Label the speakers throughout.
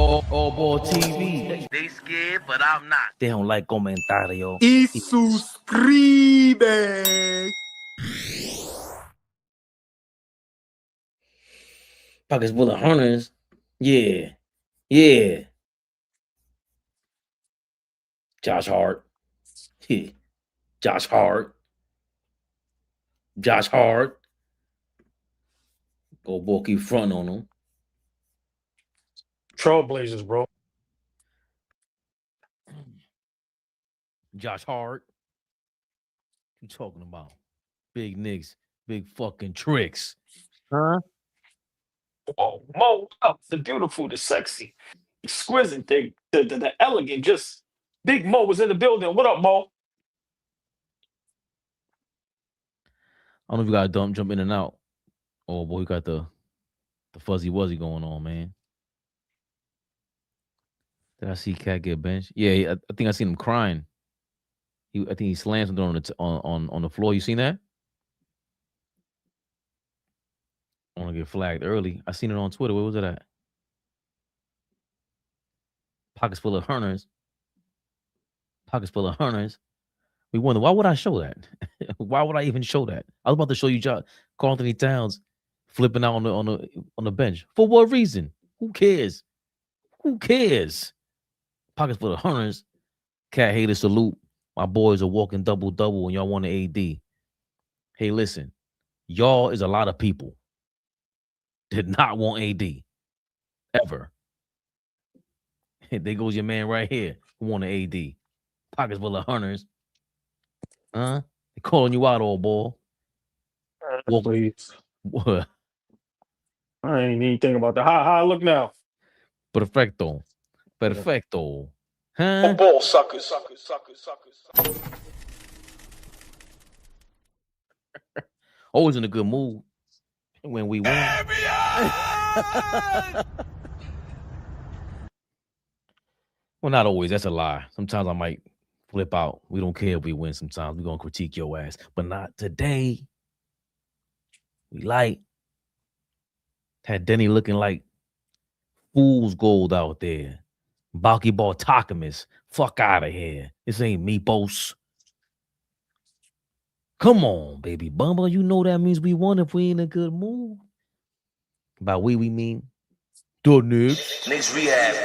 Speaker 1: AllBall TV.
Speaker 2: They scared, but I'm not.
Speaker 1: They don't like comentario.
Speaker 3: Y suscribe.
Speaker 1: Pockets full of hunters. Yeah. Yeah. Josh Hart. Yeah. Josh Hart. Josh Hart. Go boy, keep fronting on him.
Speaker 3: Trailblazers, bro.
Speaker 1: Josh Hart. What you talking about? Big Knicks. Big fucking tricks. Huh?
Speaker 3: Oh, Mo, the beautiful, the sexy, exquisite thing, the elegant, just Big Mo was in the building. What up, Mo?
Speaker 1: I don't know if you got a jump in and out. Oh boy, we got the fuzzy wuzzy going on, man. Did I see KAT get benched? Yeah, I think I seen him crying. I think he slammed something on the floor. You seen that? I want to get flagged early. I seen it on Twitter. Where was it at? Pockets full of hunters. Pockets full of hunters. We wonder, why would I show that? Why would I even show that? I was about to show you Karl-Anthony Towns flipping out on the bench. For what reason? Who cares? Who cares? Pockets full of hunters. KAT hater salute. My boys are walking double-double and y'all want an AD. Hey, listen. Y'all is a lot of people. Did not want AD. Ever. There goes your man right here who want an AD. Pockets full of hunters. Huh? They calling you out, AllBall.
Speaker 3: Please.
Speaker 1: What?
Speaker 3: I ain't even think about that. How I look now?
Speaker 1: Perfecto. Perfecto. Huh?
Speaker 3: Ball suckers.
Speaker 1: Always in a good mood when we win. Well, not always. That's a lie. Sometimes I might flip out. We don't care if we win sometimes. We're going to critique your ass. But not today. We light. Had Denny looking like fool's gold out there. Balky ball Takamis. Fuck out of here. This ain't Meepos. Come on, baby Bumble. You know that means we won if we in a good mood. By we mean the Knicks.
Speaker 2: Knicks Rehab.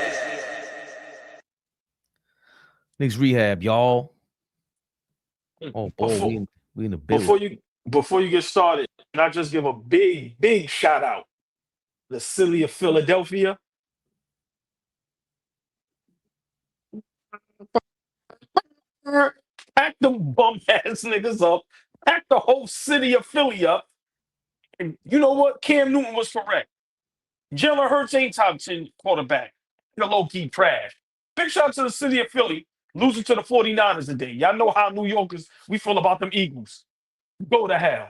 Speaker 1: Knicks Rehab, y'all. Oh boy, we in the building.
Speaker 3: Before you get started, can I just give a big shout out to the city of Philadelphia? Pack them bum ass niggas up. Pack the whole city of Philly up. And you know what? Cam Newton was correct. Jalen Hurts ain't top 10 quarterback. They're low-key trash. Big shout out to the city of Philly losing to the 49ers today. Y'all know how New Yorkers, we feel about them Eagles. Go to hell.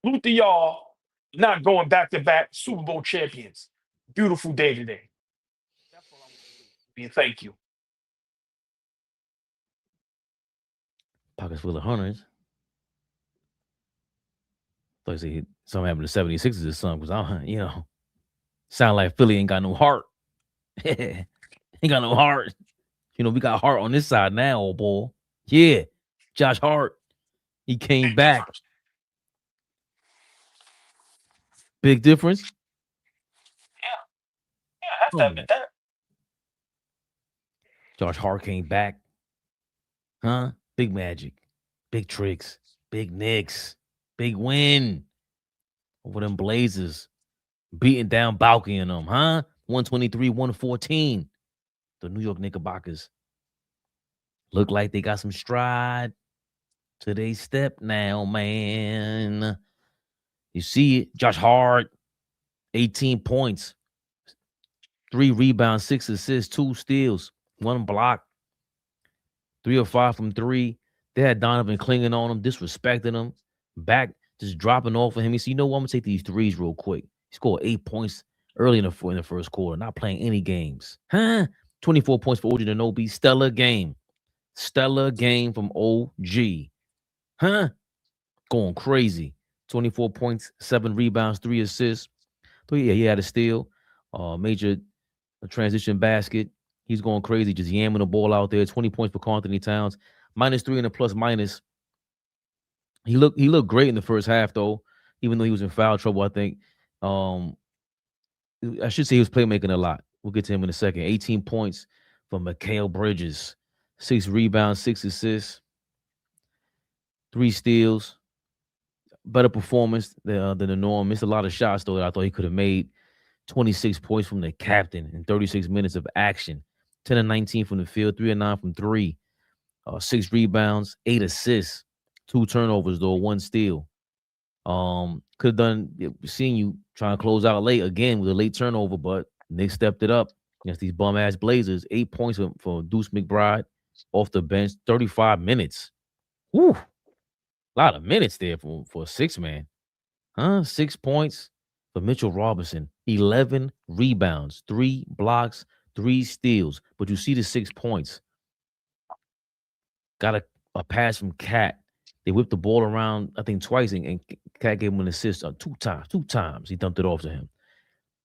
Speaker 3: Salute to y'all not going back-to-back Super Bowl champions. Beautiful day today. That's all I want to do. Thank you.
Speaker 1: Pockets full of hunters. Thought you said something happened to 76ers or something, because I, sound like Philly ain't got no heart. Ain't got no heart. We got Hart on this side now, old boy. Yeah. Josh Hart. He came back. Big difference?
Speaker 3: Yeah, I have to admit that.
Speaker 1: Josh Hart came back. Huh? Big magic. Big tricks. Big Knicks. Big win. Over them Blazers. Beating down Balky and them, huh? 123-114. The New York Knickerbockers look like they got some stride to their step now, man. You see it. Josh Hart, 18 points, 3 rebounds, 6 assists, 2 steals, 1 block, 3 or 5 from 3. They had Donovan clinging on him, disrespecting him, back just dropping off of him. He said, what? I'm going to take these threes real quick. He scored 8 points early in the first quarter, not playing any games. Huh? 24 points for OG Anunoby. Stellar game. Stellar game from OG. Huh? Going crazy. 24 points, 7 rebounds, 3 assists. So yeah, he had a steal. Major a transition basket. He's going crazy, just yamming the ball out there. 20 points for Karl-Anthony Towns, -3 in the plus minus. He looked great in the first half though, even though he was in foul trouble. I think um, I should say he was playmaking a lot. We'll get to him in a second. 18 points for Mikal Bridges, 6 rebounds, 6 assists, 3 steals. Better performance than the norm. Missed a lot of shots though that I thought he could have made. 26 points from the captain in 36 minutes of action. 10 and 19 from the field, 3 and 9 from three. 6 rebounds, 8 assists, 2 turnovers though, 1 steal. Could have done. Seeing you trying to close out late again with a late turnover, but Nick stepped it up against these bum ass Blazers. 8 points for Deuce McBride off the bench, 35 minutes. Whew, a lot of minutes there for a 6 man. 6 points for Mitchell Robinson, 11 rebounds, 3 blocks, 3 steals. But you see the 6 points. Got a pass from KAT. They whipped the ball around, I think, twice, and KAT gave him an assist 2 times. 2 times he dumped it off to him.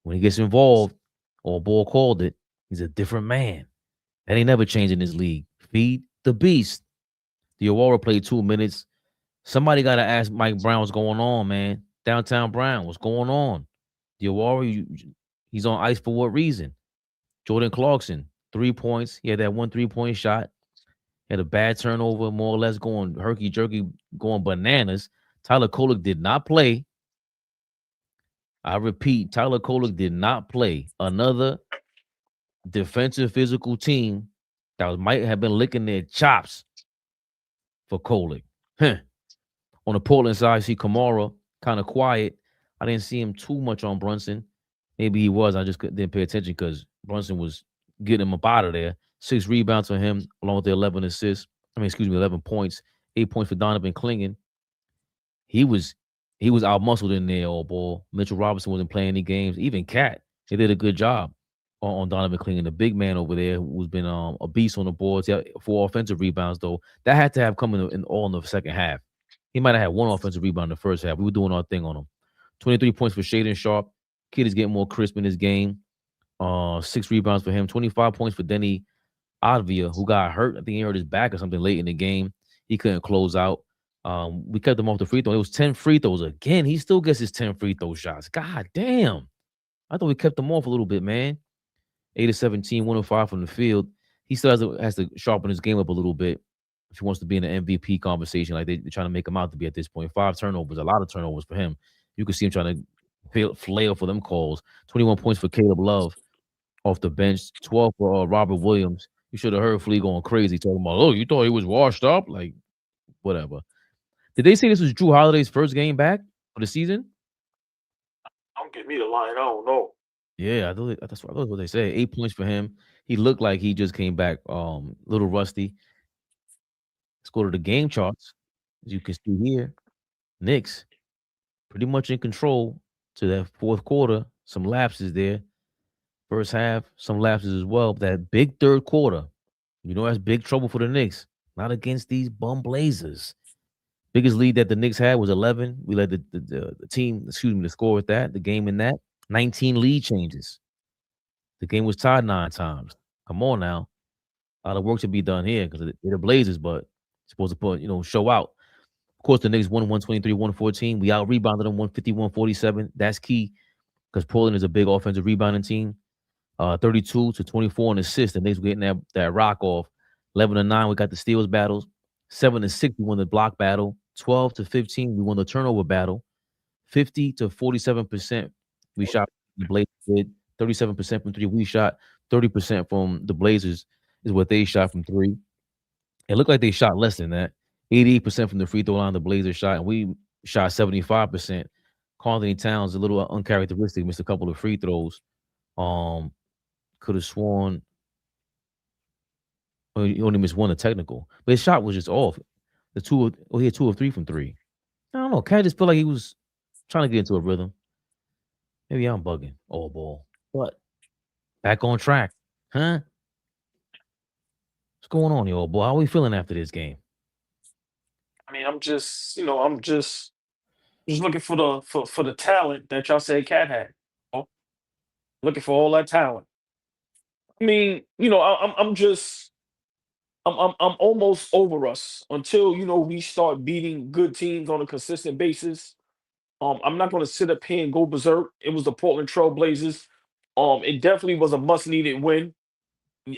Speaker 1: When he gets involved, or ball called it, he's a different man. That ain't never changed in this league. Feed the beast. Diarra played 2 minutes. Somebody got to ask Mike Brown what's going on, man. Downtown Brown, what's going on? Diarra, he's on ice for what reason? Jordan Clarkson, 3 points. He had that 1 3-point shot. Had a bad turnover, more or less going herky-jerky, going bananas. Tyler Kolek did not play. I repeat, Tyler Kolek did not play. Another defensive physical team that might have been licking their chops for Kolek. On the Portland side, I see Kamara kind of quiet. I didn't see him too much on Brunson. Maybe he was. I just didn't pay attention because Brunson was getting him up out of there. 6 rebounds for him, along with the 11 assists. 11 points. 8 points for Donovan Clingan. He was out muscled in there, AllBall. Mitchell Robinson wasn't playing any games. Even KAT, they did a good job on Donovan Clingan, the big man over there who's been a beast on the boards. He had 4 offensive rebounds though. That had to have come in all in the second half. He might have had 1 offensive rebound in the first half. We were doing our thing on him. 23 points for Shaden Sharp. Kid is getting more crisp in his game. 6 rebounds for him. 25 points for Denny Advia, who got hurt. I think he hurt his back or something late in the game. He couldn't close out. We kept him off the free throw. It was 10 free throws again. He still gets his 10 free throw shots. God damn. I thought we kept him off a little bit, man. 8 of 17, 105 from the field. He still has to sharpen his game up a little bit if he wants to be in the MVP conversation, like they're trying to make him out to be at this point. 5 turnovers, a lot of turnovers for him. You can see him trying to flail for them calls. 21 points for Caleb Love off the bench. 12 for Robert Williams. You should have heard Flea going crazy talking about, oh, you thought he was washed up? Like, whatever. Did they say this was Drew Holiday's first game back for the season?
Speaker 3: Don't give me the line. I don't know.
Speaker 1: Yeah, that's what they say. 8 points for him. He looked like he just came back a little rusty. Let's go to the game charts. As you can see here, Knicks pretty much in control to that fourth quarter. Some lapses there. First half, some lapses as well. But that big third quarter, that's big trouble for the Knicks. Not against these bum Blazers. Biggest lead that the Knicks had was 11. We led the team, the score with that, the game in that. 19 lead changes. The game was tied 9 times. Come on now. A lot of work to be done here because they're the Blazers, but supposed to put, show out. Of course, the Knicks won 123, 114. We out-rebounded them 151, 47. That's key because Portland is a big offensive rebounding team. 32 to 24 in assists. The Knicks were getting that rock off. 11 to 9, we got the steals battles. 7 to 6, we won the block battle. 12 to 15, we won the turnover battle. 50 to 47%, we shot. The Blazers did 37% from 3. We shot 30% from the Blazers is what they shot from 3. It looked like they shot less than that. 88% from the free throw line, the Blazers shot, and we shot 75%. Karl-Anthony Towns, a little uncharacteristic, missed a couple of free throws. Could have sworn he only missed 1 a technical, but his shot was just off. He had 2 of 3 from 3. I don't know. KAT just felt like he was trying to get into a rhythm. Maybe I'm bugging. AllBall, but back on track, huh? What's going on, AllBall? How are we feeling after this game?
Speaker 3: I mean, I'm just looking for the talent that y'all said KAT had. Looking for all that talent. I mean, I'm just I'm almost over us until we start beating good teams on a consistent basis. I'm not going to sit up here and go berserk. It was the Portland Trail Blazers. It definitely was a much needed win.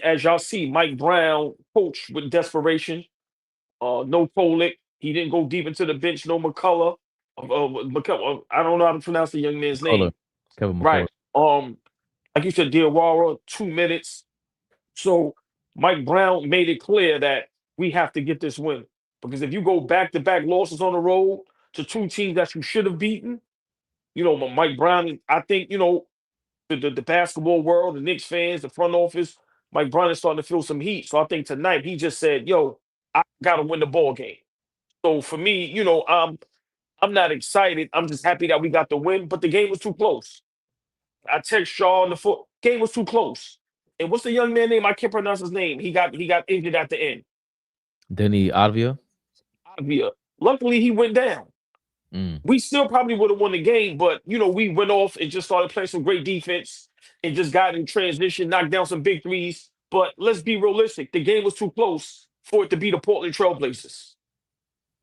Speaker 3: As y'all see, Mike Brown coached with desperation. No Polick. He didn't go deep into the bench. No McCullough. I don't know how to pronounce the young man's
Speaker 1: McCullough,
Speaker 3: name.
Speaker 1: Kevin McCullough.
Speaker 3: Right. Like you said, Diarra, 2 minutes. So Mike Brown made it clear that we have to get this win because if you go back to back losses on the road to two teams that you should have beaten, Mike Brown. I think the basketball world, the Knicks fans, the front office, Mike Brown is starting to feel some heat. So I think tonight he just said, "Yo, I got to win the ball game." So for me, I'm not excited. I'm just happy that we got the win, but the game was too close. I text Shaw on the foot. Game was too close. And what's the young man name? I can't pronounce his name. He got injured at the end.
Speaker 1: Denny Advia.
Speaker 3: Avia. Luckily, he went down.
Speaker 1: Mm.
Speaker 3: We still probably would have won the game, but we went off and just started playing some great defense and just got in transition, knocked down some big threes. But let's be realistic. The game was too close for it to be the Portland Trailblazers.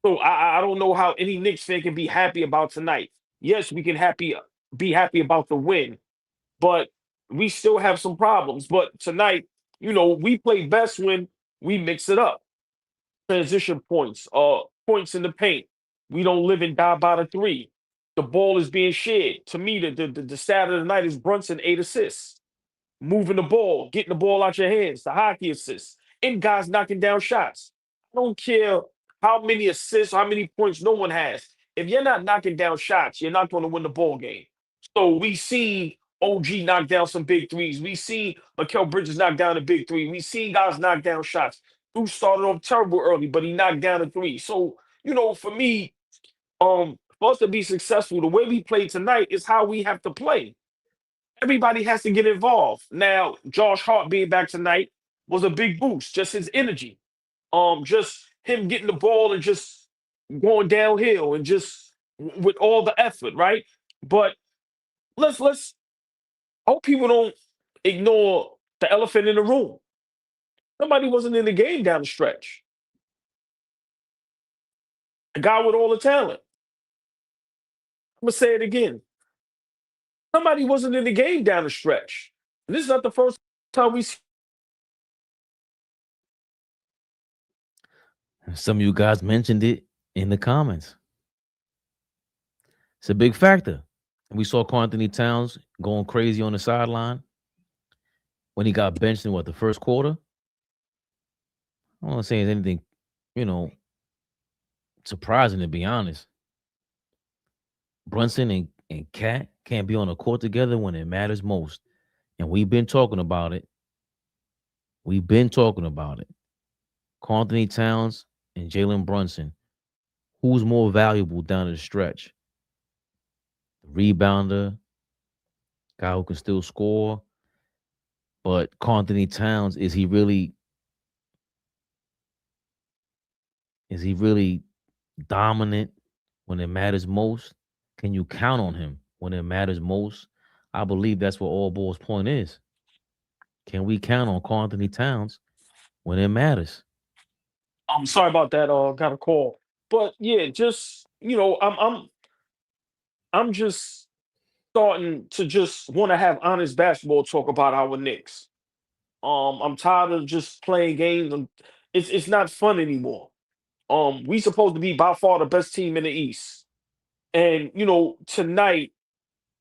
Speaker 3: So I don't know how any Knicks fan can be happy about tonight. Yes, we can be happy about the win, but we still have some problems. But tonight, we play best when we mix it up. Transition points, points in the paint. We don't live and die by the three. The ball is being shared. To me, the stat of the night is Brunson 8 assists, moving the ball, getting the ball out your hands, the hockey assists, and guys knocking down shots. I don't care how many assists, how many points no one has. If you're not knocking down shots, you're not going to win the ball game. So we see OG knock down some big threes. We see Mikal Bridges knock down a big three. We see guys knock down shots. Who started off terrible early, but he knocked down a three. So, for me, for us to be successful, the way we play tonight is how we have to play. Everybody has to get involved. Now, Josh Hart being back tonight was a big boost, just his energy. Just him getting the ball and just going downhill and just with all the effort, right? But let's I hope people don't ignore the elephant in the room. Somebody wasn't in the game down the stretch. A guy with all the talent. I'm gonna say it again. Somebody wasn't in the game down the stretch. And this is not the first time we see.
Speaker 1: Some of you guys mentioned it in the comments. It's a big factor. We saw Karl-Anthony Towns going crazy on the sideline when he got benched in the first quarter. I don't want to say anything, you know, surprising to be honest. Brunson and KAT can't be on the court together when it matters most. And we've been talking about it. We've been talking about it. Karl-Anthony Towns and Jalen Brunson. Who's more valuable down the stretch? The rebounder, guy who can still score. But Karl-Anthony Towns, is he really dominant when it matters most? Can you count on him when it matters most? I believe that's what AllBall's point is. Can we count on Karl-Anthony Towns when it matters?
Speaker 3: I'm sorry about that. Got a call, but yeah, just I'm just starting to just want to have honest basketball talk about our Knicks. I'm tired of just playing games. And it's not fun anymore. We supposed to be by far the best team in the East, and tonight,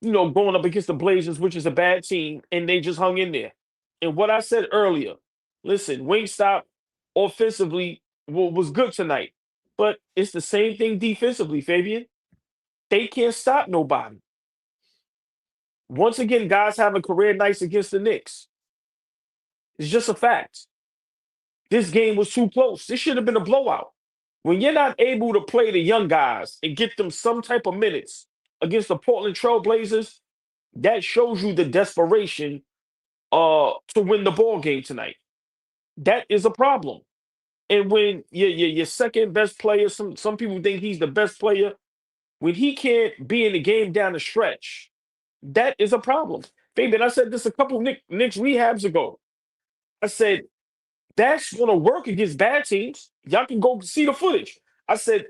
Speaker 3: going up against the Blazers, which is a bad team, and they just hung in there. And what I said earlier, listen, Wingstop offensively was good tonight, but it's the same thing defensively, Fabian. They can't stop nobody. Once again, guys having career nights against the Knicks. It's just a fact. This game was too close. This should have been a blowout. When you're not able to play the young guys and get them some type of minutes against the Portland Trail Blazers, that shows you the desperation to win the ball game tonight. That is a problem. And when your second best player, some people think he's the best player, when he can't be in the game down the stretch, that is a problem. Fabian, I said this a couple of Knicks rehabs ago. I said, that's going to work against bad teams. Y'all can go see the footage. I said,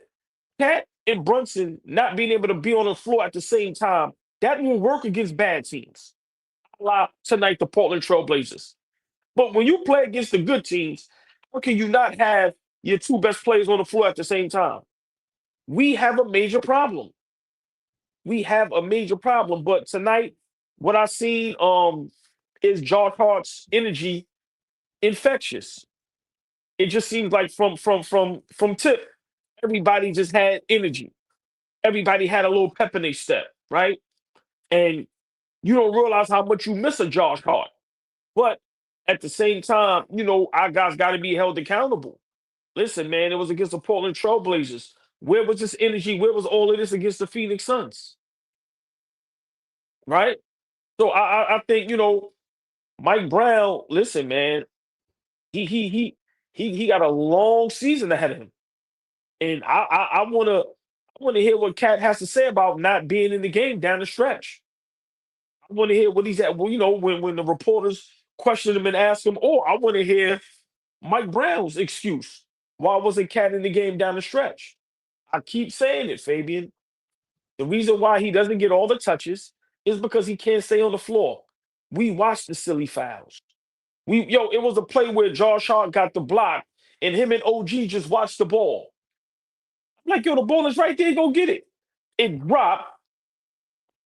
Speaker 3: Cat and Brunson not being able to be on the floor at the same time, that will work against bad teams. Tonight, the Portland Trailblazers. But when you play against the good teams, how can you not have your two best players on the floor at the same time? We have a major problem. We have a major problem. But tonight, what I seen is Josh Hart's energy infectious. It just seems like from tip, everybody just had energy. Everybody had a little pep in their step, right? And you don't realize how much you miss a Josh Hart. But at the same time, our guys got to be held accountable. Listen, man, it was against the Portland Trailblazers. Where was this energy? Where was all of this against the Phoenix Suns? Right? So I think, Mike Brown, listen, man, he got a long season ahead of him. And I wanna hear what Cat has to say about not being in the game down the stretch. I want to hear what he's at. Well, when the reporters question him and ask him, or I want to hear Mike Brown's excuse. Why wasn't Cat in the game down the stretch? I keep saying it, Fabian. The reason why he doesn't get all the touches is because he can't stay on the floor. We watched the silly fouls. It was a play where Josh Hart got the block and him and OG just watched the ball. I'm like, the ball is right there, go get it. It dropped.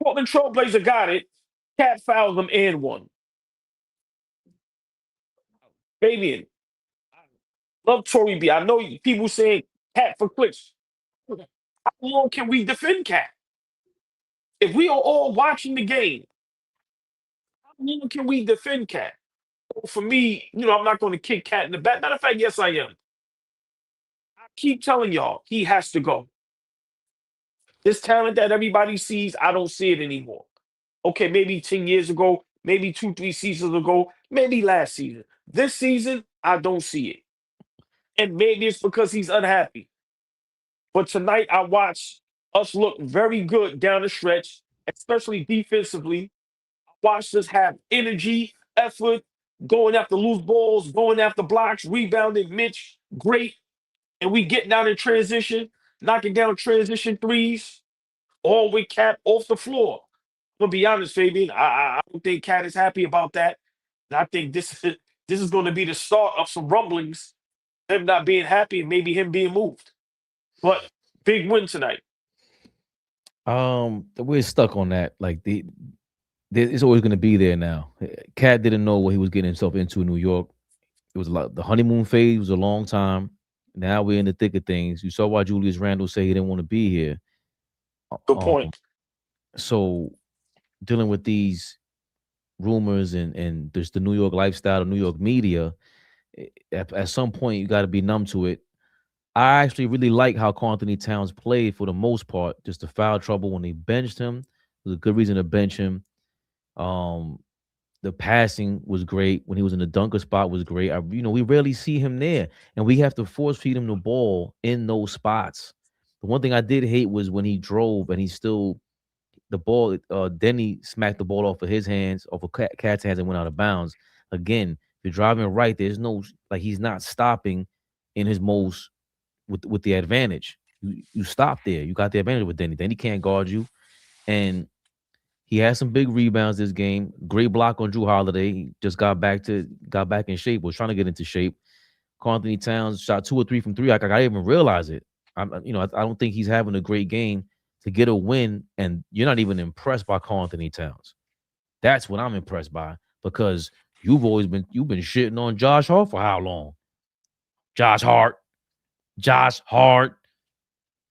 Speaker 3: Portland Trailblazer got it. Cat fouled them and one. Fabian, love Tory B. I know people saying Cat for clicks. How long can we defend Cat? If we are all watching the game, how long can we defend Cat? For me, I'm not going to kick Cat in the back. Matter of fact, yes, I am. I keep telling y'all, he has to go. This talent that everybody sees, I don't see it anymore. Okay, maybe 10 years ago, maybe 2, 3 seasons ago, maybe last season. This season, I don't see it. And maybe it's because he's unhappy. But tonight, I watched us look very good down the stretch, especially defensively. I watched us have energy, effort, going after loose balls, going after blocks, rebounding. Mitch, great. And we getting down in transition, knocking down transition threes, all with Cat off the floor. I'm gonna be honest, Fabian. I don't think Cat is happy about that. And I think this is going to be the start of some rumblings, him not being happy and maybe him being moved. But big win tonight.
Speaker 1: We're stuck on that. Like it's always going to be there now. Cat didn't know what he was getting himself into in New York. It was the honeymoon phase was a long time. Now we're in the thick of things. You saw why Julius Randle say he didn't want to be here.
Speaker 3: Good point.
Speaker 1: So dealing with these rumors and there's the New York lifestyle, the New York media, at some point you got to be numb to it. I actually really like how Karl-Anthony Towns played for the most part. Just the foul trouble when they benched him was a good reason to bench him. The passing was great when he was in the dunker spot was great. We rarely see him there, and we have to force feed him the ball in those spots. The one thing I did hate was when he drove and he still the ball. Then he smacked the ball off of his hands, off of Cat's hands, and went out of bounds. Again, if you're driving right, there's no he's not stopping in his most with the advantage. You stop there. You got the advantage with Denny. Denny can't guard you, and he had some big rebounds this game. Great block on Drew Holiday. He just got back in shape. Was trying to get into shape. Karl-Anthony Towns shot 2 or 3 from 3. I didn't even realize it. I don't think he's having a great game to get a win, and you're not even impressed by Karl-Anthony Towns. That's what I'm impressed by because you've been shitting on Josh Hart for how long? Josh Hart.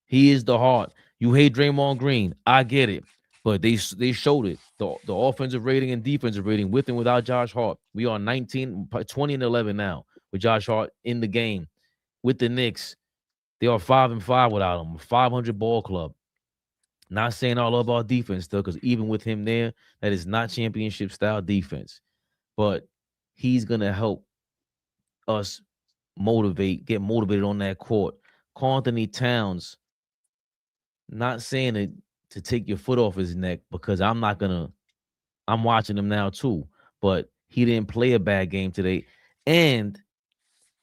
Speaker 1: He is the heart. You hate Draymond Green. I get it. But they showed it. The offensive rating and defensive rating with and without Josh Hart. We are 19, 20 and 11 now with Josh Hart in the game. With the Knicks, they are 5-5 without him. 500 ball club. Not saying all of our defense still, because even with him there, that is not championship style defense. But he's gonna help us get motivated on that court. Karl-Anthony Towns, not saying it to take your foot off his neck because I'm watching him now too. But he didn't play a bad game today. And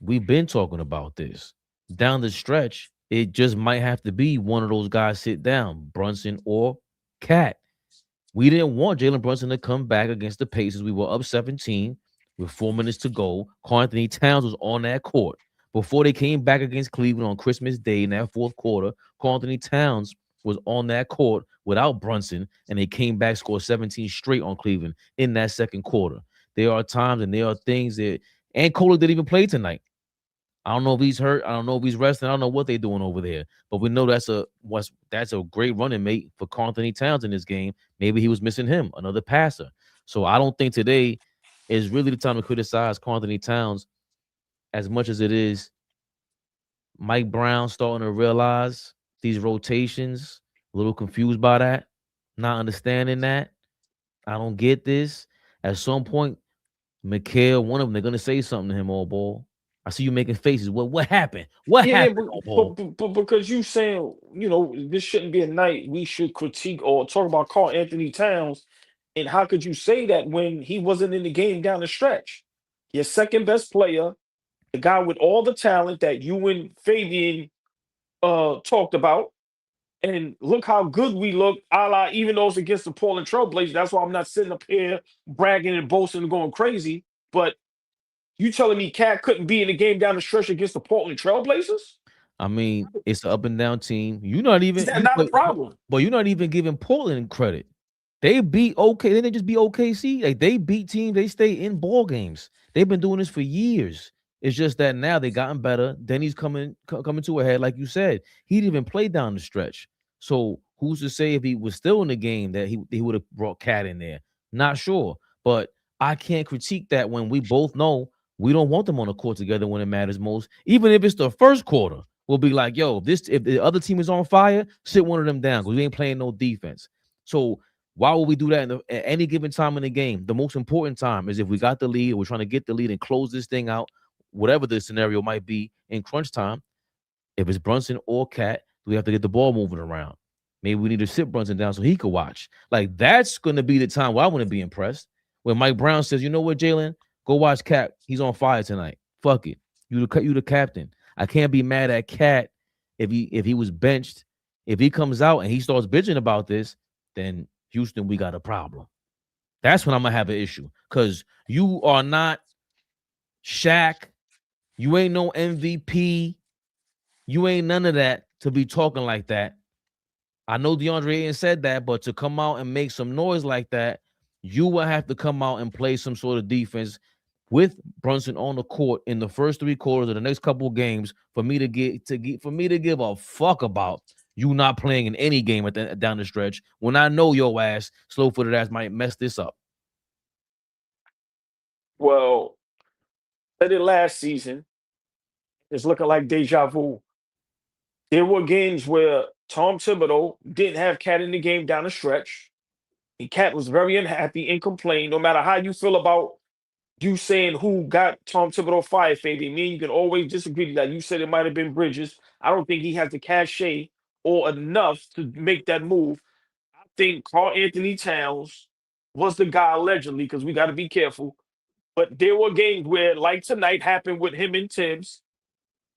Speaker 1: we've been talking about this. Down the stretch, it just might have to be one of those guys sit down, Brunson or KAT. We didn't want Jalen Brunson to come back against the Pacers. We were up 17 with 4 minutes to go. Karl-Anthony Towns was on that court. Before they came back against Cleveland on Christmas Day in that fourth quarter, Karl-Anthony Towns was on that court without Brunson, and they came back, scored 17 straight on Cleveland in that second quarter. There are times and there are things that, and Kohler didn't even play tonight. I don't know if he's hurt. I don't know if he's resting. I don't know what they're doing over there. But we know that's a great running mate for Karl-Anthony Towns in this game. Maybe he was missing him, another passer. So I don't think today is really the time to criticize Karl-Anthony Towns as much as it is Mike Brown starting to realize these rotations, a little confused by that, not understanding that. I don't get this. At some point, Mikal, one of them, they're gonna say something to him, AllBall. I see you making faces. What happened? What
Speaker 3: Yeah,
Speaker 1: happened, AllBall?
Speaker 3: but because you saying, this shouldn't be a night we should critique or talk about Karl-Anthony Towns, and how could you say that when he wasn't in the game down the stretch? Your second best player, the guy with all the talent that you and Fabian talked about, and look how good we look, a la even though it's against the Portland Trailblazers. That's why I'm not sitting up here bragging and boasting and going crazy. But you telling me KAT couldn't be in the game down the stretch against the Portland Trailblazers?
Speaker 1: I mean, it's an up and down team. You're not
Speaker 3: Is
Speaker 1: even,
Speaker 3: that not a
Speaker 1: but
Speaker 3: problem?
Speaker 1: you're not even giving Portland credit. They beat OK. They didn't just beat OKC. Like they beat teams. They stay in ball games. They've been doing this for years. It's just that now they gotten better. Then he's coming to a head, like you said. He didn't even play down the stretch. So who's to say if he was still in the game that he would have brought KAT in there? Not sure. But I can't critique that when we both know we don't want them on the court together when it matters most. Even if it's the first quarter, we'll be like, yo, if the other team is on fire, sit one of them down because we ain't playing no defense. So why would we do that at any given time in the game? The most important time is if we got the lead, we're trying to get the lead and close this thing out, whatever the scenario might be in crunch time. If it's Brunson or KAT, we have to get the ball moving around. Maybe we need to sit Brunson down so he could watch. Like that's going to be the time where I want to be impressed. When Mike Brown says, "You know what, Jalen, go watch KAT. He's on fire tonight. Fuck it. You the captain. I can't be mad at KAT if he was benched. If he comes out and he starts bitching about this, then Houston, we got a problem. That's when I'm gonna have an issue because you are not Shaq. You ain't no MVP. You ain't none of that to be talking like that. I know DeAndre Ayton said that, but to come out and make some noise like that, you will have to come out and play some sort of defense with Brunson on the court in the first three quarters of the next couple of games for me to give a fuck about you not playing in any game down the stretch when I know your ass, slow-footed ass, might mess this up.
Speaker 3: Well, I did last season. It's looking like deja vu. There were games where Tom Thibodeau didn't have KAT in the game down the stretch. And KAT was very unhappy and complained. No matter how you feel about you saying who got Tom Thibodeau fired, Fabian, me and you can always disagree to that. You said it might have been Bridges. I don't think he has the cachet or enough to make that move. I think Karl-Anthony Towns was the guy allegedly, because we got to be careful. But there were games where, like tonight, happened with him and Tibbs,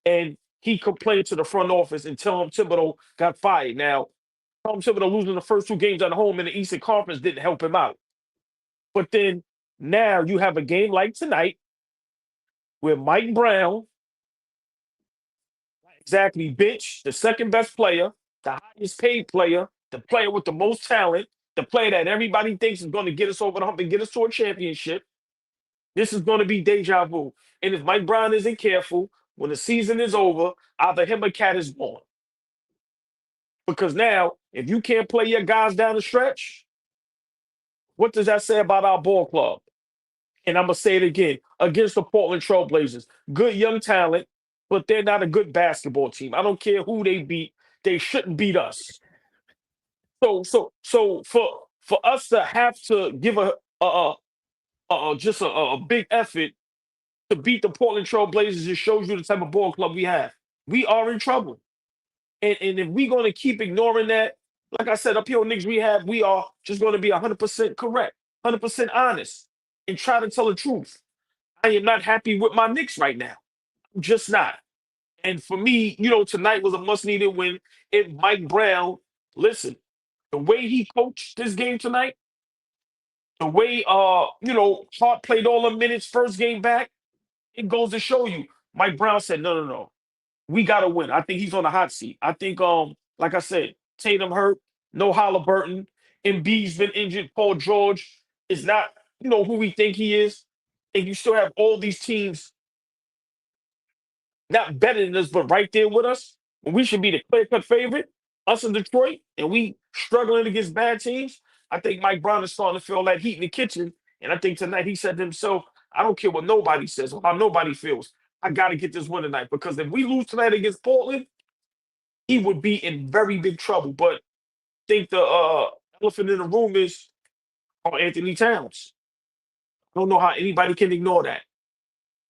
Speaker 3: and he complained to the front office, and Tom Thibodeau got fired. Now, Tom Thibodeau losing the first two games at home in the Eastern Conference didn't help him out. But then now you have a game like tonight where Mike Brown, exactly, bench, the second best player, the highest paid player, the player with the most talent, the player that everybody thinks is going to get us over the hump and get us to a championship. This is going to be deja vu. And if Mike Brown isn't careful, when the season is over, either him or KAT is gone. Because now, if you can't play your guys down the stretch, what does that say about our ball club? And I'm going to say it again, against the Portland Trailblazers. Good young talent, but they're not a good basketball team. I don't care who they beat. They shouldn't beat us. So for us to have to give a big effort to beat the Portland Trailblazers, it shows you the type of ball club we have. We are in trouble. And if we're going to keep ignoring that, like I said, up here on Knicks Rehab, we are just going to be 100% correct, 100% honest, and try to tell the truth. I am not happy with my Knicks right now. I'm just not. And for me, tonight was a must needed win. If Mike Brown, listen, the way he coached this game tonight, the way Hart played all the minutes first game back, it goes to show you. Mike Brown said, no, no, no. We gotta win. I think he's on the hot seat. I think like I said, Tatum hurt, no Halliburton, Embiid's been injured, Paul George is not, who we think he is. And you still have all these teams not better than us, but right there with us. When we should be the clear-cut favorite, us in Detroit, and we struggling against bad teams. I think Mike Brown is starting to feel that heat in the kitchen. And I think tonight he said to himself, I don't care what nobody says or how nobody feels. I got to get this win tonight because if we lose tonight against Portland, he would be in very big trouble. But I think the elephant in the room is Karl-Anthony Towns. I don't know how anybody can ignore that.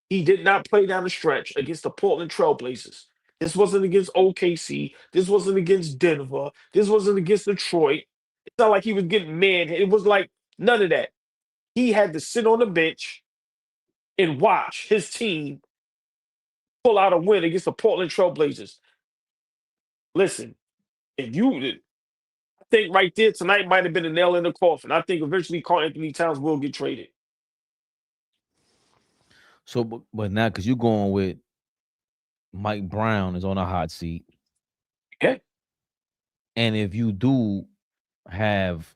Speaker 3: He did not play down the stretch against the Portland Trailblazers. This wasn't against OKC. This wasn't against Denver. This wasn't against Detroit. It's not like he was getting mad. It was like none of that. He had to sit on the bench and watch his team pull out a win against the Portland Trailblazers. Listen, if you I think right there tonight might have been a nail in the coffin. I think eventually Karl-Anthony Towns will get traded.
Speaker 1: So, but now because you're going with Mike Brown is on a hot seat,
Speaker 3: Okay.
Speaker 1: and if you do have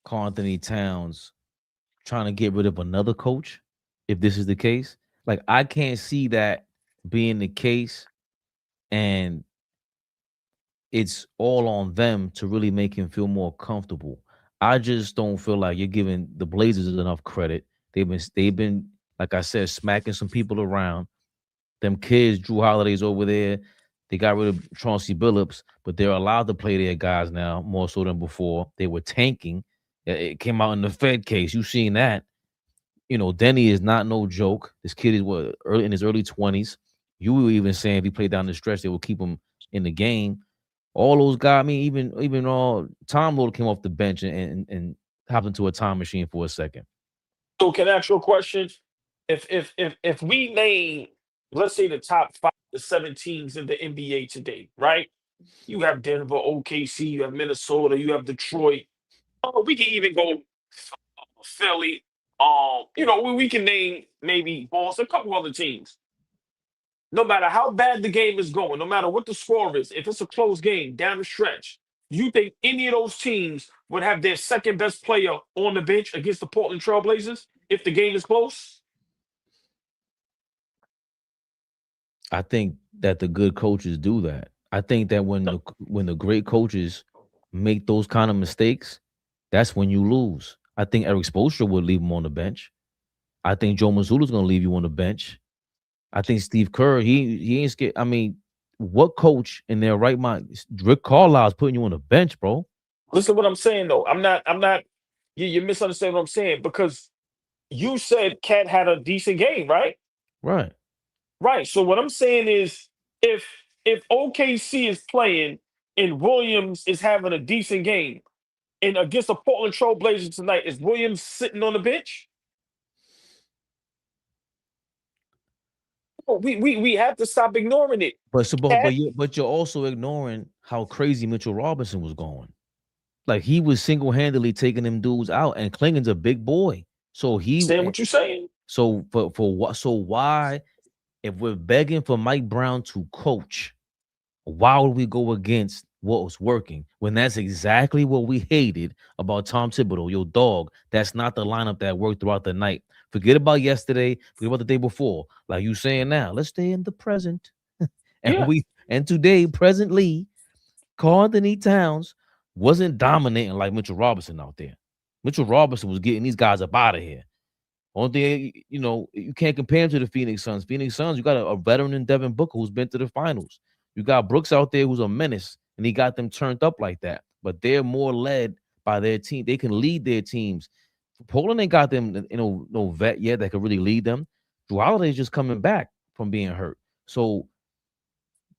Speaker 1: Karl-Anthony Towns trying to get rid of another coach, if this is the case, like I can't see that being the case, and it's all on them to really make him feel more comfortable. I just don't feel like you're giving the Blazers enough credit. They've been like I said, smacking some people around. Them kids, Drew Holiday's over there. They got rid of Chauncey Billups, but they're allowed to play their guys now more so than before. They were tanking. It came out in the Fed case. You seen that? Denny is not no joke. This kid is early in his early 20s. You were even saying if he played down the stretch, they will keep him in the game. All those guys, I mean, even Tom Lord came off the bench and hopped into a time machine for a second.
Speaker 3: So can I ask you a question? If we name, let's say the top 5 to 7 teams in the NBA today, right? You have Denver, OKC, you have Minnesota, you have Detroit. Oh, we can even go Philly. We can name maybe Boston, a couple other teams. No matter how bad the game is going, no matter what the score is, if it's a close game down the stretch, you think any of those teams would have their second best player on the bench against the Portland Trailblazers if the game is close?
Speaker 1: I think that the good coaches do that. I think that when the great coaches make those kind of mistakes, that's when you lose. I think Eric Spoelstra would leave him on the bench. I think Joe Mazzulla's going to leave you on the bench. I think Steve Kerr, he ain't scared. I mean, what coach in their right mind? Rick Carlisle's putting you on the bench, bro.
Speaker 3: Listen to what I'm saying, though. I'm not, you misunderstand what I'm saying because you said Cat had a decent game, right?
Speaker 1: Right.
Speaker 3: Right. So what I'm saying is if OKC is playing and Williams is having a decent game and against the Portland Trail Blazers tonight, is Williams sitting on the bench? Oh, we have to stop ignoring it. Cat,
Speaker 1: But you're also ignoring how crazy Mitchell Robinson was going. Like he was single handedly taking them dudes out, and Klingon's a big boy. So
Speaker 3: saying what you're saying.
Speaker 1: so for what? So why, if we're begging for Mike Brown to coach, why would we go against what was working when that's exactly what we hated about Tom Thibodeau, your dog? That's not the lineup that worked throughout the night. Forget about yesterday. Forget about the day before. Like you saying now, let's stay in the present.
Speaker 3: Yeah.
Speaker 1: And today, presently, Karl-Anthony Towns wasn't dominating like Mitchell Robinson out there. Mitchell Robinson was getting these guys up out of here. Only thing, you can't compare him to the Phoenix Suns. Phoenix Suns, you got a veteran in Devin Booker who's been to the finals. You got Brooks out there who's a menace, and he got them turned up like that. But they're more led by their team. They can lead their teams. Poland ain't got them, no vet yet that could really lead them. Drew Holiday's just coming back from being hurt. So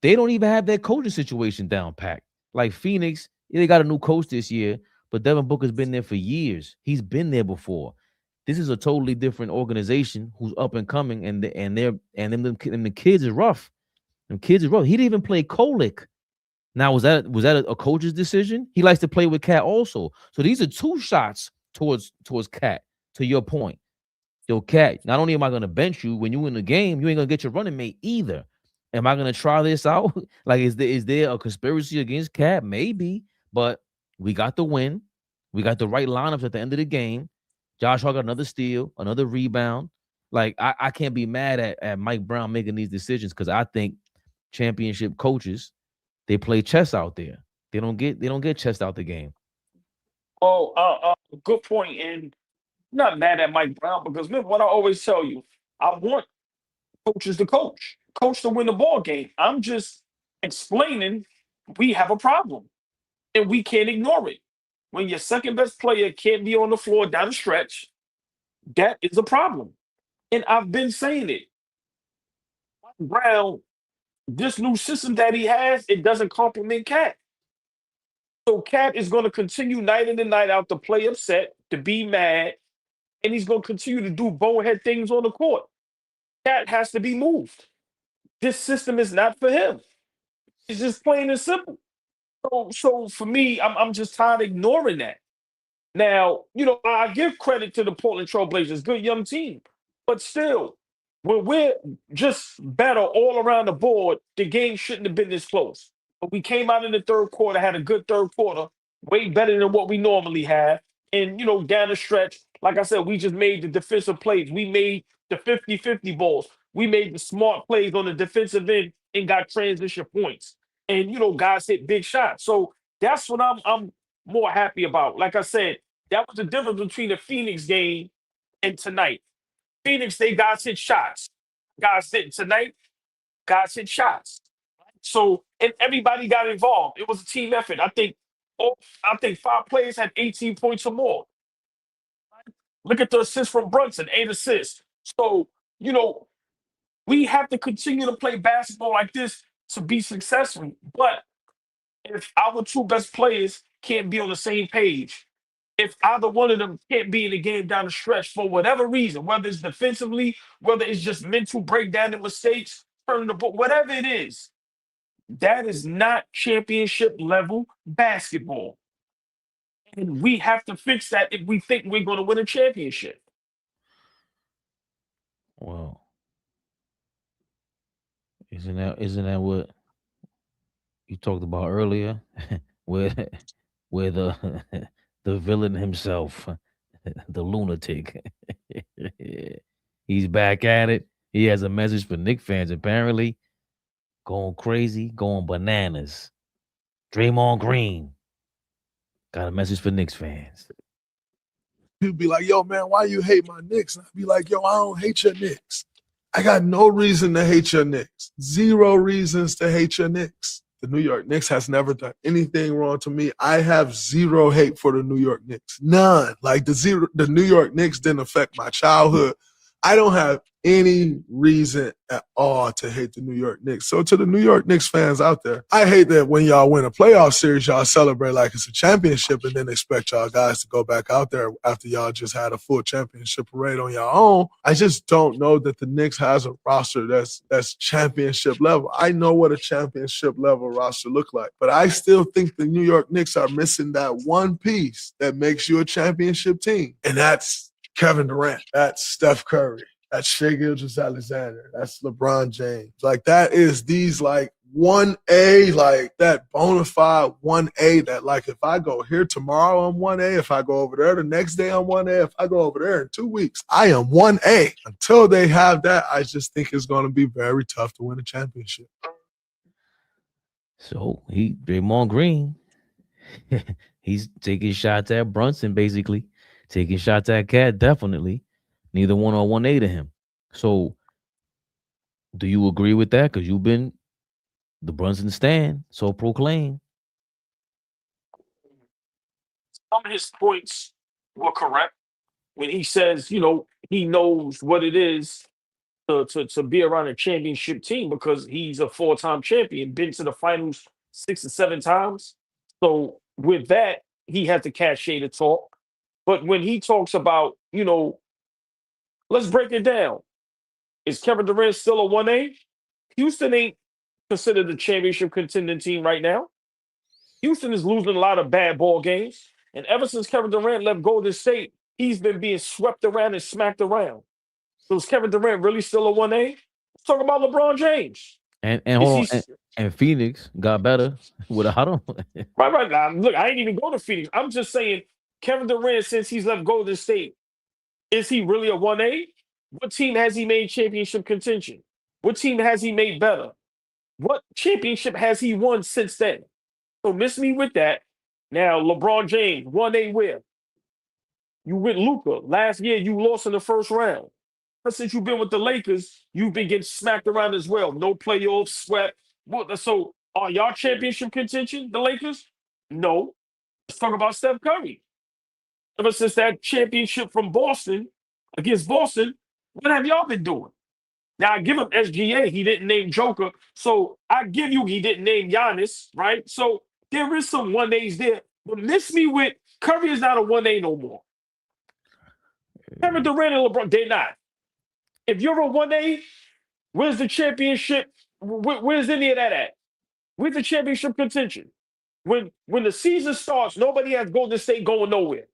Speaker 1: they don't even have their coaching situation down packed. Like Phoenix, they got a new coach this year, but Devin Booker's been there for years. He's been there before. This is a totally different organization who's up and coming, and the kids is rough. Them kids is rough. He didn't even play Kolick. Now, was that a coach's decision? He likes to play with KAT also. So these are two shots towards KAT. To your point, yo, KAT. Not only am I gonna bench you when you in the game, you ain't gonna get your running mate either. Am I gonna try this out? Like, is there a conspiracy against KAT? Maybe, but we got the win. We got the right lineups at the end of the game. Josh Hart got another steal, another rebound. Like, I can't be mad at Mike Brown making these decisions because I think championship coaches, they play chess out there. They don't get chess out the game.
Speaker 3: Oh, good point. And I'm not mad at Mike Brown because remember what I always tell you. I want coaches to coach to win the ball game. I'm just explaining we have a problem and we can't ignore it. When your second best player can't be on the floor down the stretch, that is a problem. And I've been saying it. Brown, this new system that he has, it doesn't complement KAT. So KAT is going to continue night in and night out to play upset, to be mad, and he's going to continue to do bonehead things on the court. KAT has to be moved. This system is not for him. It's just plain and simple. So for me, I'm just tired of ignoring that. Now, I give credit to the Portland Trailblazers, good young team. But still, when we're just better all around the board, the game shouldn't have been this close. But we came out in the third quarter, had a good third quarter, way better than what we normally have. And, down the stretch, like I said, we just made the defensive plays. We made the 50-50 balls. We made the smart plays on the defensive end and got transition points. And, guys hit big shots. So that's what I'm more happy about. Like I said, that was the difference between the Phoenix game and tonight. Phoenix, they guys hit shots. Guys hit tonight, guys hit shots. So and everybody got involved. It was a team effort. I think 5 players had 18 points or more. Look at the assists from Brunson, 8 assists. So, you know, we have to continue to play basketball like this to be successful. But if our two best players can't be on the same page, if either one of them can't be in the game down the stretch for whatever reason, whether it's defensively, whether it's just mental breakdown and mistakes, turning the ball, whatever it is, that is not championship level basketball. And we have to fix that if we think we're going to win a championship.
Speaker 1: Well, isn't that what you talked about earlier? where where the the villain himself, the lunatic, he's back at it. He has a message for Knicks fans. Apparently, going crazy, going bananas. Draymond Green got a message for Knicks fans.
Speaker 4: People be like, yo, man, why you hate my Knicks? And I be like, yo, I don't hate your Knicks. I got no reason to hate your Knicks. Zero reasons to hate your Knicks. The New York Knicks has never done anything wrong to me. I have zero hate for the New York Knicks. None. Like the New York Knicks didn't affect my childhood. I don't have any reason at all to hate the New York Knicks. So to the New York Knicks fans out there, I hate that when y'all win a playoff series, y'all celebrate like it's a championship and then expect y'all guys to go back out there after y'all just had a full championship parade on your own. I just don't know that the Knicks has a roster that's championship level. I know what a championship level roster look like, but I still think the New York Knicks are missing that one piece that makes you a championship team, and that's Kevin Durant. That's Steph Curry. That's Shai Gilgeous-Alexander. That's LeBron James. Like, that is these, like, 1A, like, that bona fide 1A that, like, if I go here tomorrow, I'm 1A. If I go over there the next day, I'm 1A. If I go over there in 2 weeks, I am 1A. Until they have that, I just think it's going to be very tough to win a championship.
Speaker 1: So Draymond Green, he's taking shots at Brunson, basically. Taking shots at KAT, definitely. Neither one are 1A to him. So do you agree with that? Because you've been the Brunson stan, so proclaim.
Speaker 3: Some of his points were correct when he says, he knows what it is to be around a championship team because he's a 4-time champion, been to the finals 6 or 7 times. So with that, he has the cachet to talk. But when he talks about, Let's break it down. Is Kevin Durant still a 1A? Houston ain't considered a championship contending team right now. Houston is losing a lot of bad ball games. And ever since Kevin Durant left Golden State, he's been being swept around and smacked around. So is Kevin Durant really still a 1A? Let's talk about LeBron James.
Speaker 1: And
Speaker 3: Is
Speaker 1: hold
Speaker 3: he
Speaker 1: on, and Phoenix got better without him.
Speaker 3: right now? Look, I ain't even go to Phoenix. I'm just saying Kevin Durant, since he's left Golden State, is he really a 1A? What team has he made championship contention? What team has he made better? What championship has he won since then? So miss me with that. Now, LeBron James, 1A where? You with Luka. Last year, you lost in the first round. But since you've been with the Lakers, you've been getting smacked around as well. No playoffs, sweat. So are y'all championship contention, the Lakers? No. Let's talk about Steph Curry. Ever since that championship from Boston against Boston, what have y'all been doing? Now, I give him SGA. He didn't name Joker. So I give you he didn't name Giannis, right? So there is some 1As there. But miss me with Curry is not a 1A no more. Kevin Durant and LeBron, they're not. If you're a 1A, where's the championship? Where's any of that at? Where's the championship contention? When the season starts, nobody has Golden State going nowhere.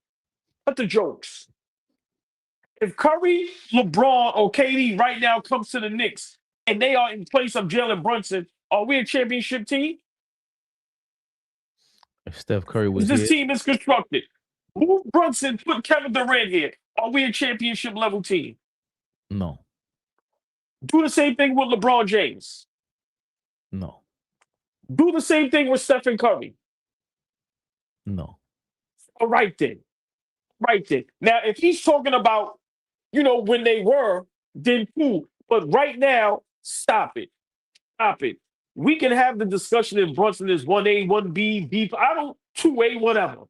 Speaker 3: Cut the jokes. If Curry, LeBron, or KD right now comes to the Knicks and they are in place of Jalen Brunson, are we a championship team?
Speaker 1: If Steph Curry was
Speaker 3: This
Speaker 1: here,
Speaker 3: team is constructed. Move Brunson, put Kevin Durant here. Are we a championship level team?
Speaker 1: no,
Speaker 3: Do the same thing with LeBron James.
Speaker 1: no,
Speaker 3: Do the same thing with Stephen Curry.
Speaker 1: no.
Speaker 3: All right then. Right then. Now, if he's talking about, when they were, then cool. But right now, stop it. Stop it. We can have the discussion if Brunson is 1A, 1B, B, I don't, 2A, whatever.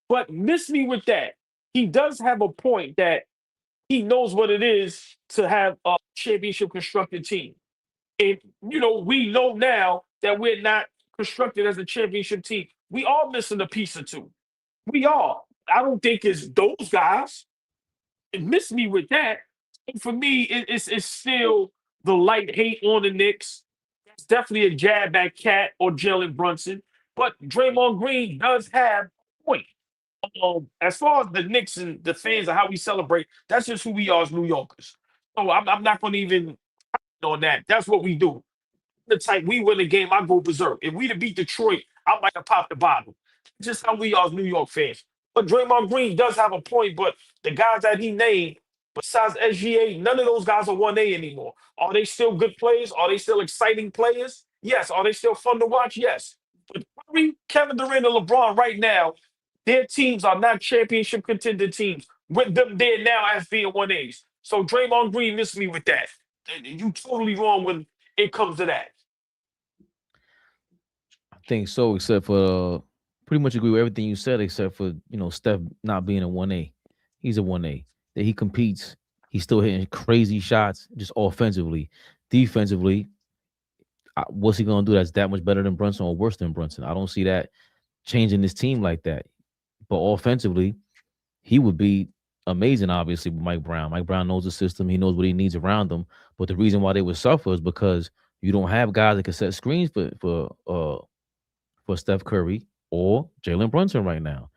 Speaker 3: But miss me with that. He does have a point that he knows what it is to have a championship constructed team. And, we know now that we're not constructed as a championship team. We are missing a piece or two. We are. I don't think it's those guys. It missed me with that. And for me, it's still the light hate on the Knicks. It's definitely a jab at KAT or Jalen Brunson. But Draymond Green does have a point. As far as the Knicks and the fans and how we celebrate, that's just who we are as New Yorkers. So I'm not going to even on that. That's what we do. The type we win the game, I go berserk. If we'd have beat Detroit, I might have popped the bottle. Just how we are as New York fans. But Draymond Green does have a point, but the guys that he named, besides SGA, none of those guys are 1A anymore. Are they still good players? Are they still exciting players? Yes. Are they still fun to watch? Yes. But Curry, Kevin Durant, and LeBron right now, their teams are not championship contender teams. With them there now as being 1As. So Draymond Green missed me with that. You totally wrong when it comes to that.
Speaker 1: I think so, except for pretty much agree with everything you said, except for Steph not being a 1A. He's a 1A. That he competes. He's still hitting crazy shots, just offensively. Defensively, what's he gonna do that's that much better than Brunson or worse than Brunson? I don't see that changing this team like that. But offensively, he would be amazing, obviously, with Mike Brown. Mike Brown knows the system. He knows what he needs around him. But the reason why they would suffer is because you don't have guys that can set screens for Steph Curry or Jalen Brunson right now.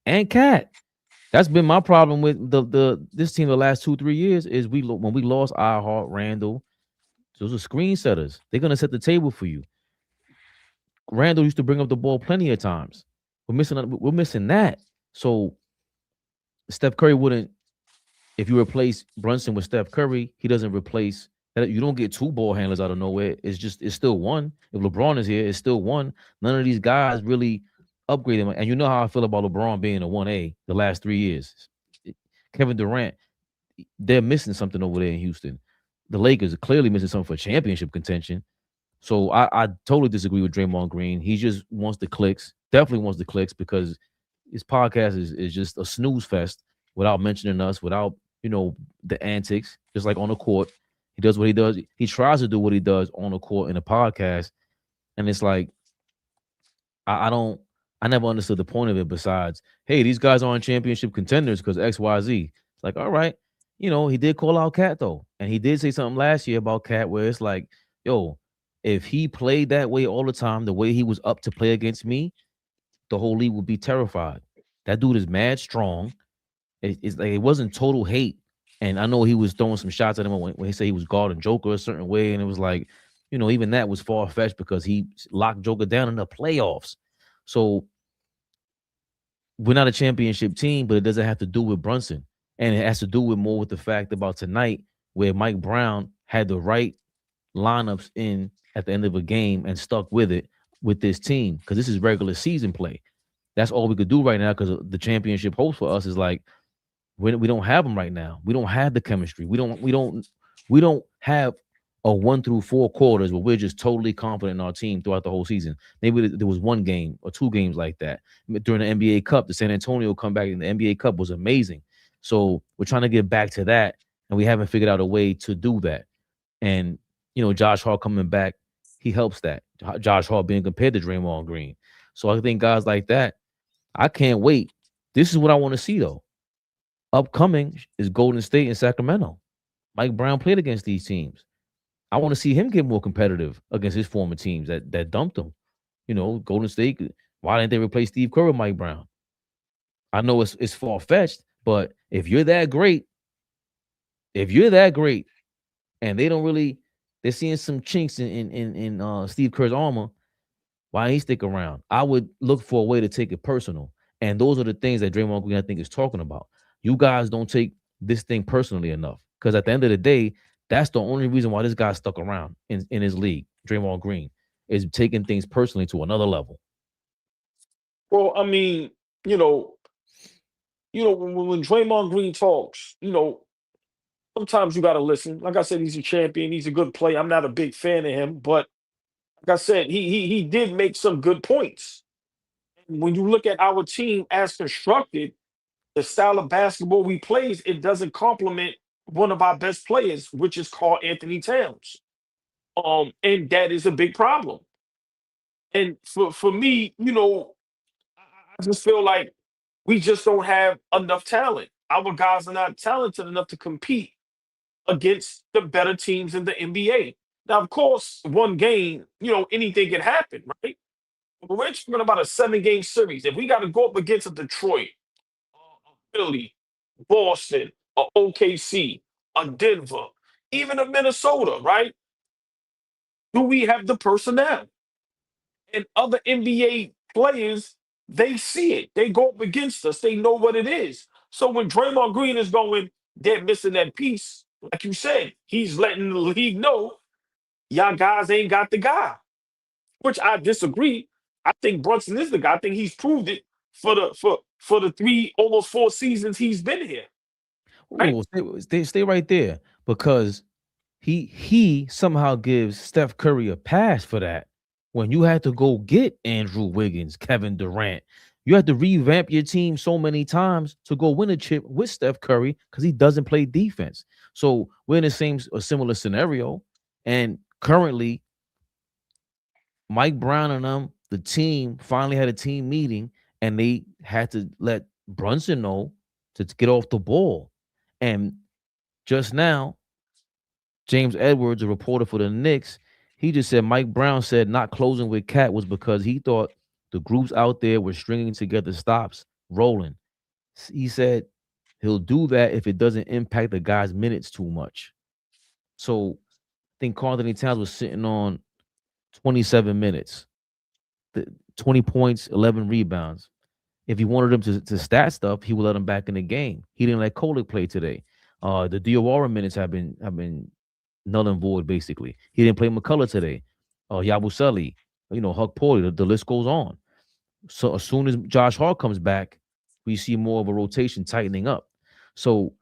Speaker 1: And KAT. That's been my problem with this team the last 2-3 years is when we lost Hart, Randall, those are screen setters. They're gonna set the table for you. Randall used to bring up the ball plenty of times. We're missing that. So Steph Curry wouldn't, if you replace Brunson with Steph Curry, he doesn't replace that. You don't get two ball handlers out of nowhere. It's still one. If LeBron is here, it's still one. None of these guys really upgrade him. And you know how I feel about LeBron being a 1A the last 3 years. Kevin Durant, they're missing something over there in Houston. The Lakers are clearly missing something for championship contention. So I totally disagree with Draymond Green. He just wants the clicks. Definitely wants the clicks because his podcast is just a snooze fest without mentioning us, without the antics. Just like on the court, he does what he does. He tries to do what he does on the court in a podcast, and it's like I never understood the point of it. Besides, hey, these guys aren't championship contenders because XYZ. It's like, all right, he did call out KAT though, and he did say something last year about KAT where it's like, yo, if he played that way all the time, the way he was up to play against me, the whole league would be terrified. That dude is mad strong. It's like it wasn't total hate, and I know he was throwing some shots at him when he said he was guarding Joker a certain way, and it was like, even that was far fetched because he locked Joker down in the playoffs. So we're not a championship team, but it doesn't have to do with Brunson. And it has to do with more with the fact about tonight where Mike Brown had the right lineups in at the end of a game and stuck with it with this team because this is regular season play. That's all we could do right now because the championship hopes for us is like we don't have them right now. We don't have the chemistry. We don't have a 1 through 4 quarters where we're just totally confident in our team throughout the whole season. Maybe there was one game or 2 games like that during the NBA Cup. The San Antonio comeback in the NBA Cup was amazing. So we're trying to get back to that, and we haven't figured out a way to do that. And Josh Hart coming back, he helps that. Josh Hart being compared to Draymond Green. So I think guys like that, I can't wait. This is what I want to see though. Upcoming is Golden State and Sacramento. Mike Brown played against these teams. I want to see him get more competitive against his former teams that dumped him. Golden State. Why didn't they replace Steve Kerr with Mike Brown? I know it's far fetched, but if you're that great, and they're seeing some chinks in Steve Kerr's armor. Why he stick around? I would look for a way to take it personal, and those are the things that Draymond Green I think is talking about. You guys don't take this thing personally enough because at the end of the day, that's the only reason why this guy stuck around in his league. Draymond Green is taking things personally to another level.
Speaker 3: Well, I mean, you know, when Draymond Green talks, sometimes you got to listen. Like I said, he's a champion. He's a good player. I'm not a big fan of him, but like I said, he did make some good points. When you look at our team as constructed, the style of basketball we plays, it doesn't complement one of our best players, which is Karl-Anthony Towns. And that is a big problem. And for me, I just feel like we just don't have enough talent. Our guys are not talented enough to compete against the better teams in the NBA. Now, of course, one game, anything can happen, right? But we're talking about a 7-game series. If we got to go up against a Detroit, a Philly, Boston, a OKC, a Denver, even a Minnesota, right? Do we have the personnel? And other NBA players, they see it. They go up against us. They know what it is. So when Draymond Green is going, they're missing that piece. Like you said, he's letting the league know y'all guys ain't got the guy. Which I disagree. I think Brunson is the guy. I think he's proved it for the 3 almost 4 seasons he's been here. Right?
Speaker 1: Oh, stay right there because he somehow gives Steph Curry a pass for that. When you had to go get Andrew Wiggins, Kevin Durant, you had to revamp your team so many times to go win a chip with Steph Curry because he doesn't play defense. So we're in a similar scenario. And currently, Mike Brown and them, the team finally had a team meeting, and they had to let Brunson know to get off the ball. And just now, James Edwards, a reporter for the Knicks, he just said Mike Brown said not closing with KAT was because he thought the groups out there were stringing together stops, rolling. He said he'll do that if it doesn't impact the guy's minutes too much. So I think Karl-Anthony Towns was sitting on 27 minutes, 20 points, 11 rebounds. If he wanted him to stat stuff, he would let him back in the game. He didn't let Kolik play today. The Diarra minutes have been null and void, basically. He didn't play McCullough today. Yabusele, Huck Pauly, the list goes on. So as soon as Josh Hart comes back, we see more of a rotation tightening up. So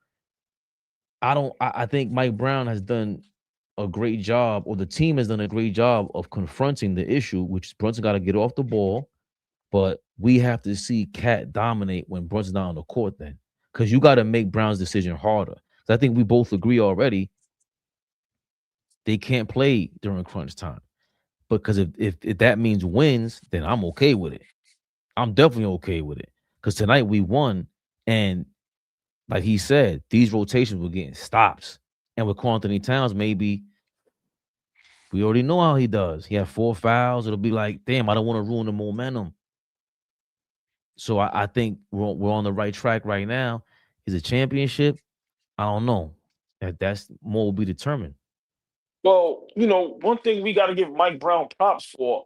Speaker 1: I think Mike Brown has done a great job, or the team has done a great job of confronting the issue, which is Brunson got to get off the ball, but we have to see KAT dominate when Brunson's not on the court then, because you got to make Brown's decision harder. So I think we both agree already they can't play during crunch time. Because if that means wins, then I'm okay with it. I'm definitely okay with it. Because tonight we won, and like he said, these rotations were getting stops. And with Karl-Anthony Towns, maybe we already know how he does. He had 4 fouls. It'll be like, damn, I don't want to ruin the momentum. So I think we're on the right track right now. Is a championship? I don't know. That's more will be determined.
Speaker 3: Well, one thing we got to give Mike Brown props for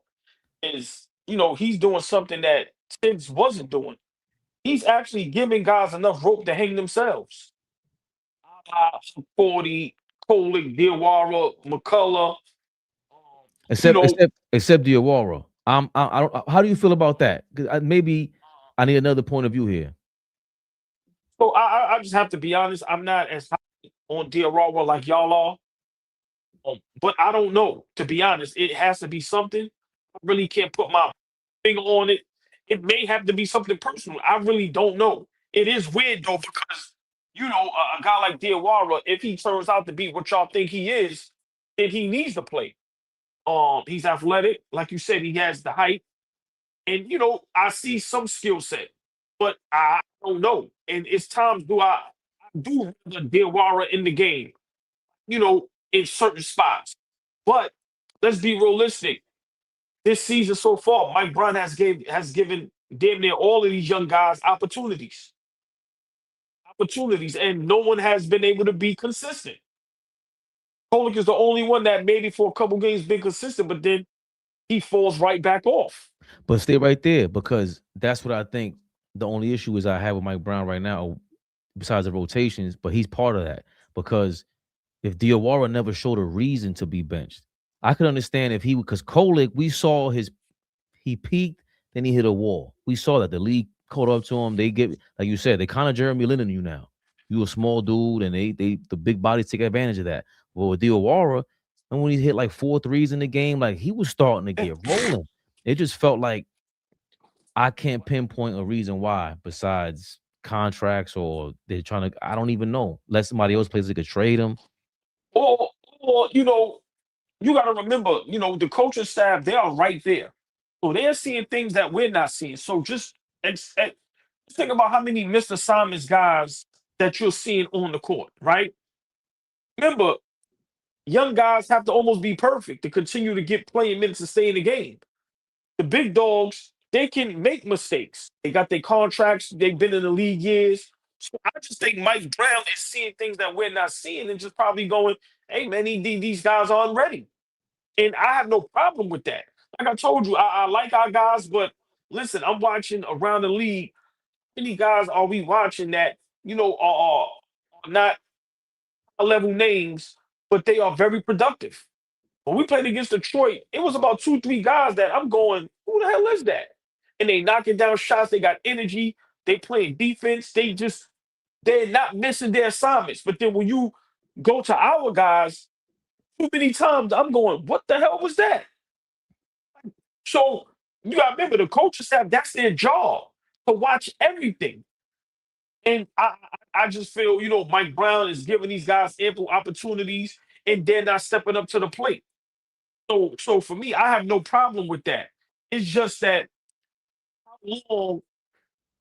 Speaker 3: is, he's doing something that Tibbs wasn't doing. He's actually giving guys enough rope to hang themselves. 40, Kolick, Diarra, McCullough. You
Speaker 1: Except
Speaker 3: know,
Speaker 1: except except Diarra. I don't. How do you feel about that? 'Cause maybe I need another point of view here.
Speaker 3: so I just have to be honest. I'm not as high on Diarra like y'all are. But I don't know. To be honest, it has to be something. I really can't put my finger on it. It may have to be something personal. I really don't know. It is weird though because a guy like Diawara, if he turns out to be what y'all think he is, then he needs to play. He's athletic, like you said, he has the height, and I see some skill set, but I don't know. And it's times I do the Diawara in the game, in certain spots. But let's be realistic. This season so far, Mike Brown has given damn near all of these young guys opportunities, and no one has been able to be consistent. Kolick is the only one that maybe for a couple games been consistent, but then he falls right back off.
Speaker 1: But stay right there because that's what I think. The only issue is I have with Mike Brown right now, besides the rotations, but he's part of that because if Diawara never showed a reason to be benched, I could understand if because Kolick, we saw he peaked, then he hit a wall. We saw that the league caught up to him. They get, like you said, they kind of Jeremy Lin you now. You a small dude, and the big bodies take advantage of that. Well, with Diawara, and when he hit like 4 threes in the game, like he was starting to get rolling. It just felt like I can't pinpoint a reason why besides contracts or they're trying to. I don't even know. Let somebody else plays, they could trade him.
Speaker 3: Or you got to remember, the coaching staff, they are right there. So they're seeing things that we're not seeing. So just think about how many missed assignments guys that you're seeing on the court, right? Remember, young guys have to almost be perfect to continue to get playing minutes and stay in the game. The big dogs, they can make mistakes. They got their contracts. They've been in the league years. So I just think Mike Brown is seeing things that we're not seeing and just probably going, hey, man, these guys aren't ready. And I have no problem with that. Like I told you, I like our guys, but listen, I'm watching around the league. How many guys are we watching that, are not level names, but they are very productive? When we played against Detroit, it was about 2, 3 guys that I'm going, who the hell is that? And they knocking down shots. They got energy. They playing defense. They're not missing their assignments. But then when you go to our guys, too many times I'm going, what the hell was that? So you got to remember the coaching staff, that's their job to watch everything. And I just feel, Mike Brown is giving these guys ample opportunities and they're not stepping up to the plate. So for me, I have no problem with that. It's just that how long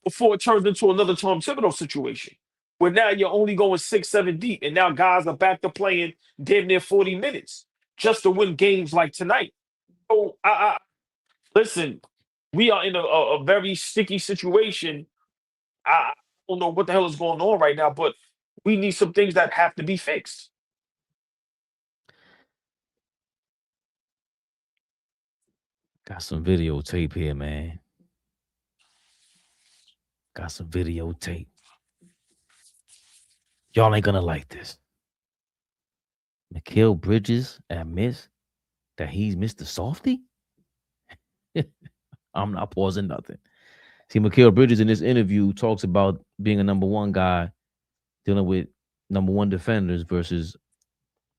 Speaker 3: before it turns into another Tom Thibodeau situation where now you're only going 6, 7 deep, and now guys are back to playing damn near 40 minutes just to win games like tonight. So I listen, we are in a very sticky situation. I don't know what the hell is going on right now, but we need some things that have to be fixed.
Speaker 1: Got some videotape here, man. Got some videotape. Y'all ain't gonna like this. Mikal Bridges admits that he's Mr. Softy. I'm not pausing nothing. See, Mikal Bridges in this interview talks about being a number 1 guy dealing with number 1 defenders versus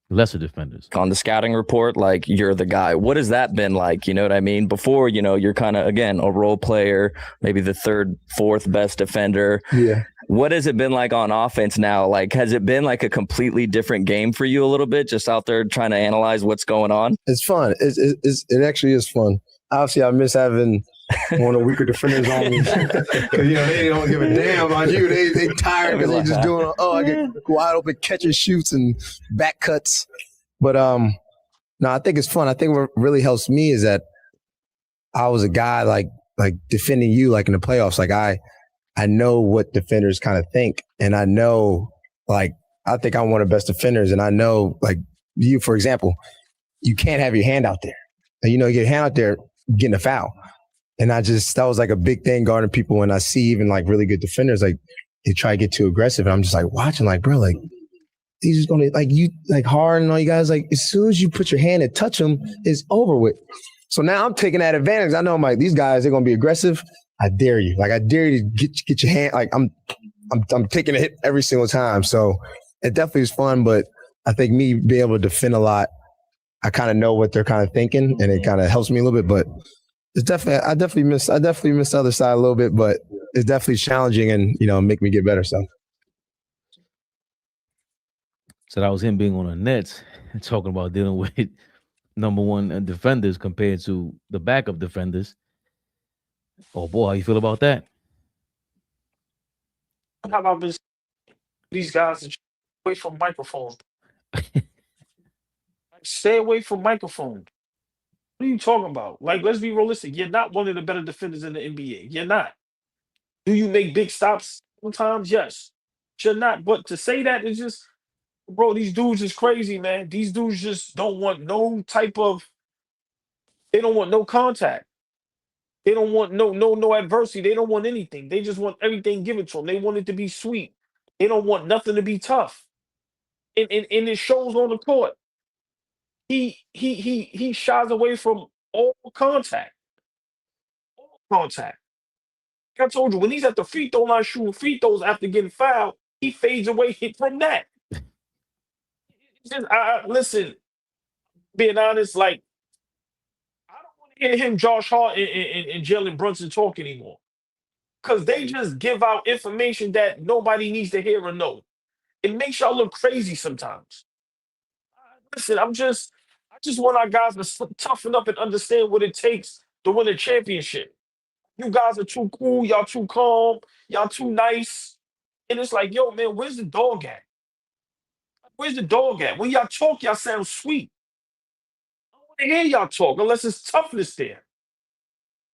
Speaker 1: lesser defenders.
Speaker 5: On the scouting report, like, you're the guy. What has that been like? You know what I mean? Before, you're kind of, again, a role player, maybe the 3rd, 4th best defender.
Speaker 6: Yeah.
Speaker 5: What has it been like on offense now? Like, has it been like a completely different game for you a little bit, just out there trying to analyze what's going on?
Speaker 6: It's fun. It actually is fun. Obviously, I miss having one of the weaker defenders on me. Because, they don't give a damn about you. They tired because they just doing, I get wide open catches, shoots, and back cuts. But, no, I think it's fun. I think what really helps me is that I was a guy like defending you like in the playoffs. Like I know what defenders kind of think. And I know, like, I think I'm one of the best defenders. And I know, like, you, for example, you can't have your hand out there. And, you get your hand out there, getting a foul. And that was like a big thing guarding people. When I see even like really good defenders, like they try to get too aggressive. And I'm just like watching, like, bro, like, he's just going to, like, you, like Hart and all you guys, like, as soon as you put your hand and touch them, it's over with. So now I'm taking that advantage. I know I'm like, these guys, they're going to be aggressive. I dare you. Like, I dare you to get your hand. Like, I'm taking a hit every single time. So it definitely is fun. But I think me being able to defend a lot, I kind of know what they're kind of thinking, and it kind of helps me a little bit. But it's definitely, I definitely miss the other side a little bit, but it's definitely challenging and, make me get better. So
Speaker 1: that was him being on the Nets and talking about dealing with number one defenders compared to the backup defenders. Oh boy, how you feel about that?
Speaker 3: How about these guys that away from microphones? Stay away from microphones. What are you talking about? Like, let's be realistic. You're not one of the better defenders in the NBA. You're not. Do you make big stops sometimes? Yes. But you're not. But to say that is just, bro, these dudes is crazy, man. These dudes just don't want no type of, they don't want no contact. They don't want no adversity. They don't want anything. They just want everything given to them. They want it to be sweet. They don't want nothing to be tough. And it shows on the court. He shies away from all contact. All contact. Like I told you, when he's at the free throw line shooting free throws after getting fouled, he fades away from that. It's just, listen, being honest, like, I don't want to hear him, Josh Hart, and Jalen Brunson talk anymore. Because they just give out information that nobody needs to hear or know. It makes y'all look crazy sometimes. Listen, I just want our guys to toughen up and understand what it takes to win a championship. You guys are too cool, y'all too calm, y'all too nice. And it's like, yo, man, where's the dog at? Where's the dog at? When y'all talk, y'all sound sweet. I don't want to hear y'all talk unless it's toughness there.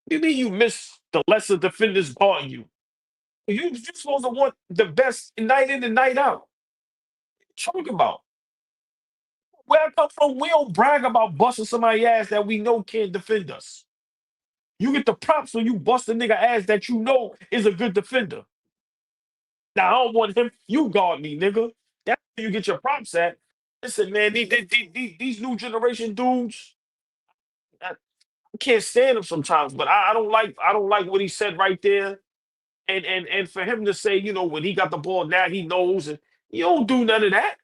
Speaker 3: What do you mean you miss the lesser defenders guarding you? You're supposed to want the best night in and night out. What you talking about? Where I come from, we don't brag about busting somebody's ass that we know can't defend us. You get the props when you bust a nigga ass that you know is a good defender. Now, I don't want him. You guard me, nigga. That's where you get your props at. Listen, man, these new generation dudes, I can't stand them sometimes. But I don't like what he said right there. And for him to say, when he got the ball now, he knows. And you don't do none of that.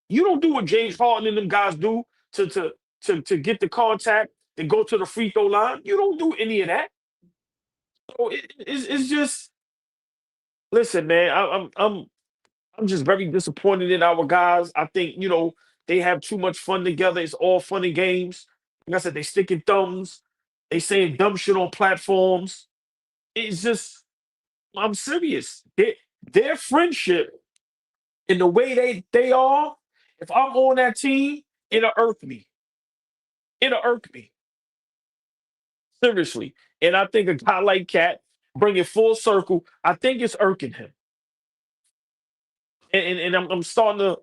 Speaker 3: You don't do what James Harden and them guys do to get the contact and go to the free throw line. You don't do any of that. So it's just, listen, man. I'm just very disappointed in our guys. I think they have too much fun together. It's all fun and games. Like I said, they sticking thumbs. They saying dumb shit on platforms. It's just, I'm serious. Their friendship and the way they are. If I'm on that team, it'll irk me. It'll irk me. Seriously. And I think a guy like Cat, bring it full circle, I think it's irking him. And I'm starting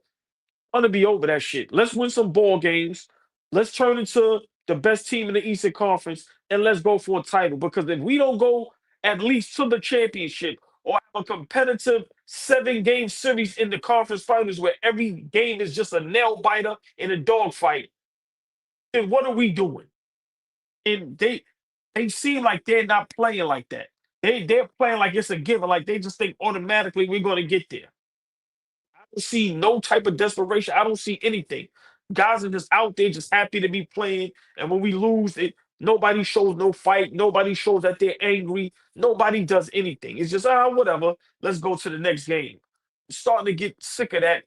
Speaker 3: to be over that shit. Let's win some ball games. Let's turn into the best team in the Eastern Conference, and let's go for a title. Because if we don't go at least to the championship or have a competitive 7-game series in the conference finals where every game is just a nail biter and a dogfight, then what are we doing? And they seem like they're not playing like that. They're playing like it's a given, like they just think automatically we're going to get there. I don't see no type of desperation. I don't see anything. Guys are just out there, just happy to be playing. And when we lose, nobody shows no fight. Nobody shows that they're angry. Nobody does anything. It's just whatever. Let's go to the next game. I'm starting to get sick of that.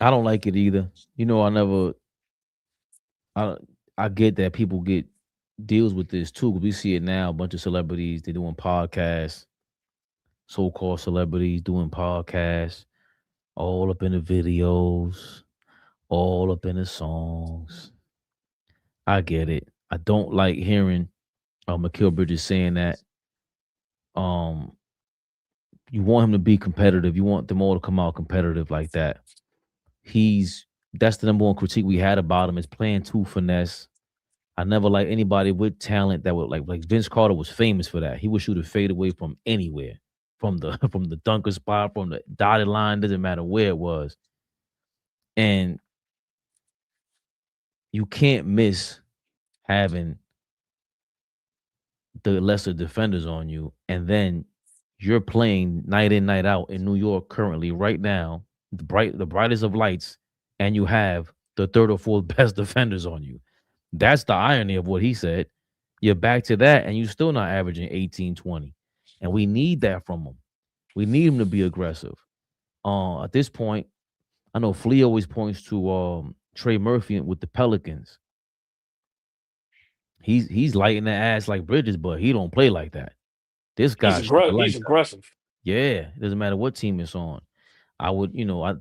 Speaker 1: I don't like it either. You know, I I get that people get deals with this too. 'Cause we see it now. A bunch of celebrities they doing podcasts, so-called celebrities doing podcasts, all up in the videos, all up in the songs. I get it. I don't like hearing Mikal Bridges saying that. Um, you want him to be competitive. You want them all to come out competitive like that. That's the number one critique we had about him is playing too finesse. I never liked anybody with talent that would like Vince Carter was famous for that. He would shoot a fade away from anywhere, from the from the dunker spot, from the dotted line, doesn't matter where it was. And you can't miss having the lesser defenders on you, and then you're playing night in, night out in New York currently, right now, the brightest of lights, and you have the third or fourth best defenders on you. That's the irony of what he said. You're back to that, and you're still not averaging 18, 20. And we need that from him. We need him to be aggressive. At this point, I know Flea always points to Trey Murphy with the Pelicans. He's lighting the ass like Bridges, but he don't play like that. This guy
Speaker 3: He's aggressive.
Speaker 1: Yeah, it doesn't matter what team it's on. I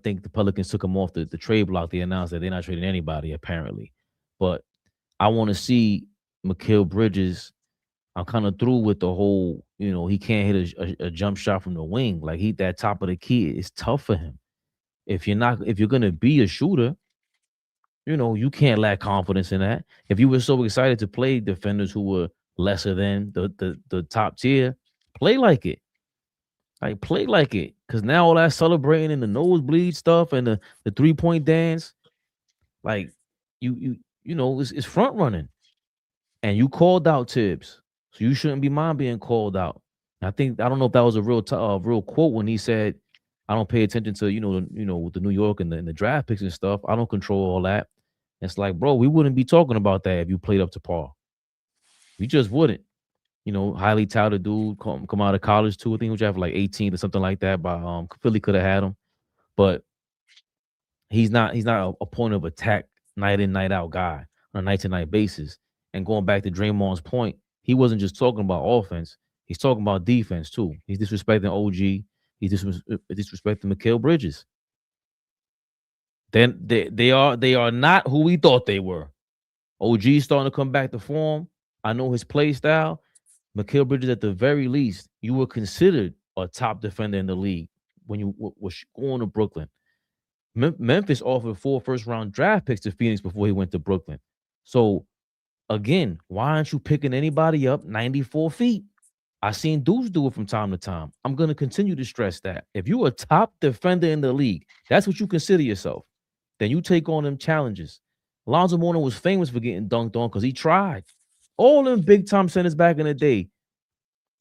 Speaker 1: think the Pelicans took him off the trade block. They announced that they're not trading anybody, apparently. But I want to see Mikal Bridges. I'm kind of through with the whole, he can't hit a jump shot from the wing. Like that top of the key is tough for him. If you're gonna be a shooter, you can't lack confidence in that. If you were so excited to play defenders who were lesser than the top tier, play like it. Like play like it. Cause now all that celebrating and the nosebleed stuff and the 3-point dance, like it's front running. And you called out Tibbs. So you shouldn't be mind being called out. I don't know if that was a real quote when he said, I don't pay attention to, with the New York and the draft picks and stuff. I don't control all that. It's like, bro, we wouldn't be talking about that if you played up to par. We just wouldn't. Highly touted dude, come out of college too. I think he was like 18 or something like that. But Philly could have had him. But he's not a point of attack night in, night out guy on a night-to-night basis. And going back to Draymond's point, he wasn't just talking about offense. He's talking about defense too. He's disrespecting OG. He's disrespecting Mikal Bridges. Then they are not who we thought they were. OG's starting to come back to form. I know his play style. Mikal Bridges, at the very least, you were considered a top defender in the league when you were going to Brooklyn. Memphis offered 4 first-round draft picks to Phoenix before he went to Brooklyn. So, again, why aren't you picking anybody up 94 feet? I've seen dudes do it from time to time. I'm going to continue to stress that. If you're a top defender in the league, that's what you consider yourself. Then you take on them challenges. Lonzo Mourning was famous for getting dunked on because he tried. All them big-time centers back in the day,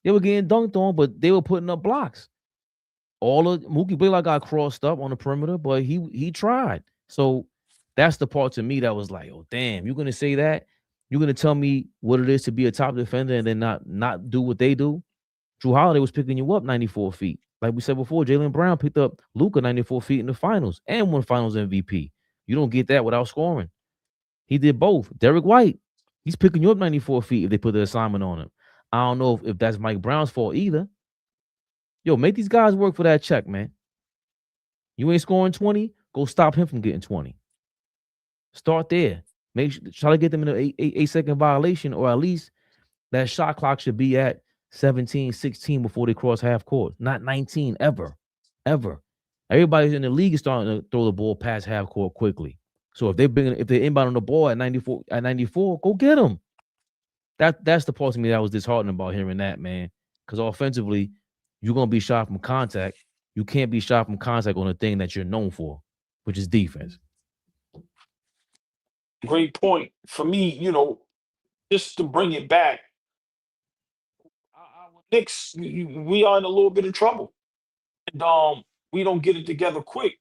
Speaker 1: they were getting dunked on, but they were putting up blocks. All of Mookie Blaylock got crossed up on the perimeter, but he tried. So that's the part to me that was like, oh, damn, you're going to say that? You're going to tell me what it is to be a top defender and then not do what they do? Drew Holiday was picking you up 94 feet. Like we said before, Jalen Brown picked up Luka 94 feet in the finals and won finals MVP. You don't get that without scoring. He did both. Derek White, he's picking you up 94 feet if they put the assignment on him. I don't know if that's Mike Brown's fault either. Yo, make these guys work for that check, man. You ain't scoring 20, go stop him from getting 20. Start there. Try to get them in an 8-second violation, or at least that shot clock should be at 17, 16 before they cross half court. Not 19 ever. Everybody in the league is starting to throw the ball past half court quickly. So if they're inbound on the ball at 94, go get them. That's the part to me that was disheartening about hearing that, man. Because offensively, you're gonna be shot from contact. You can't be shot from contact on a thing that you're known for, which is defense.
Speaker 3: Great point. For me, just to bring it back, our Knicks, we are in a little bit of trouble. And we don't get it together quick.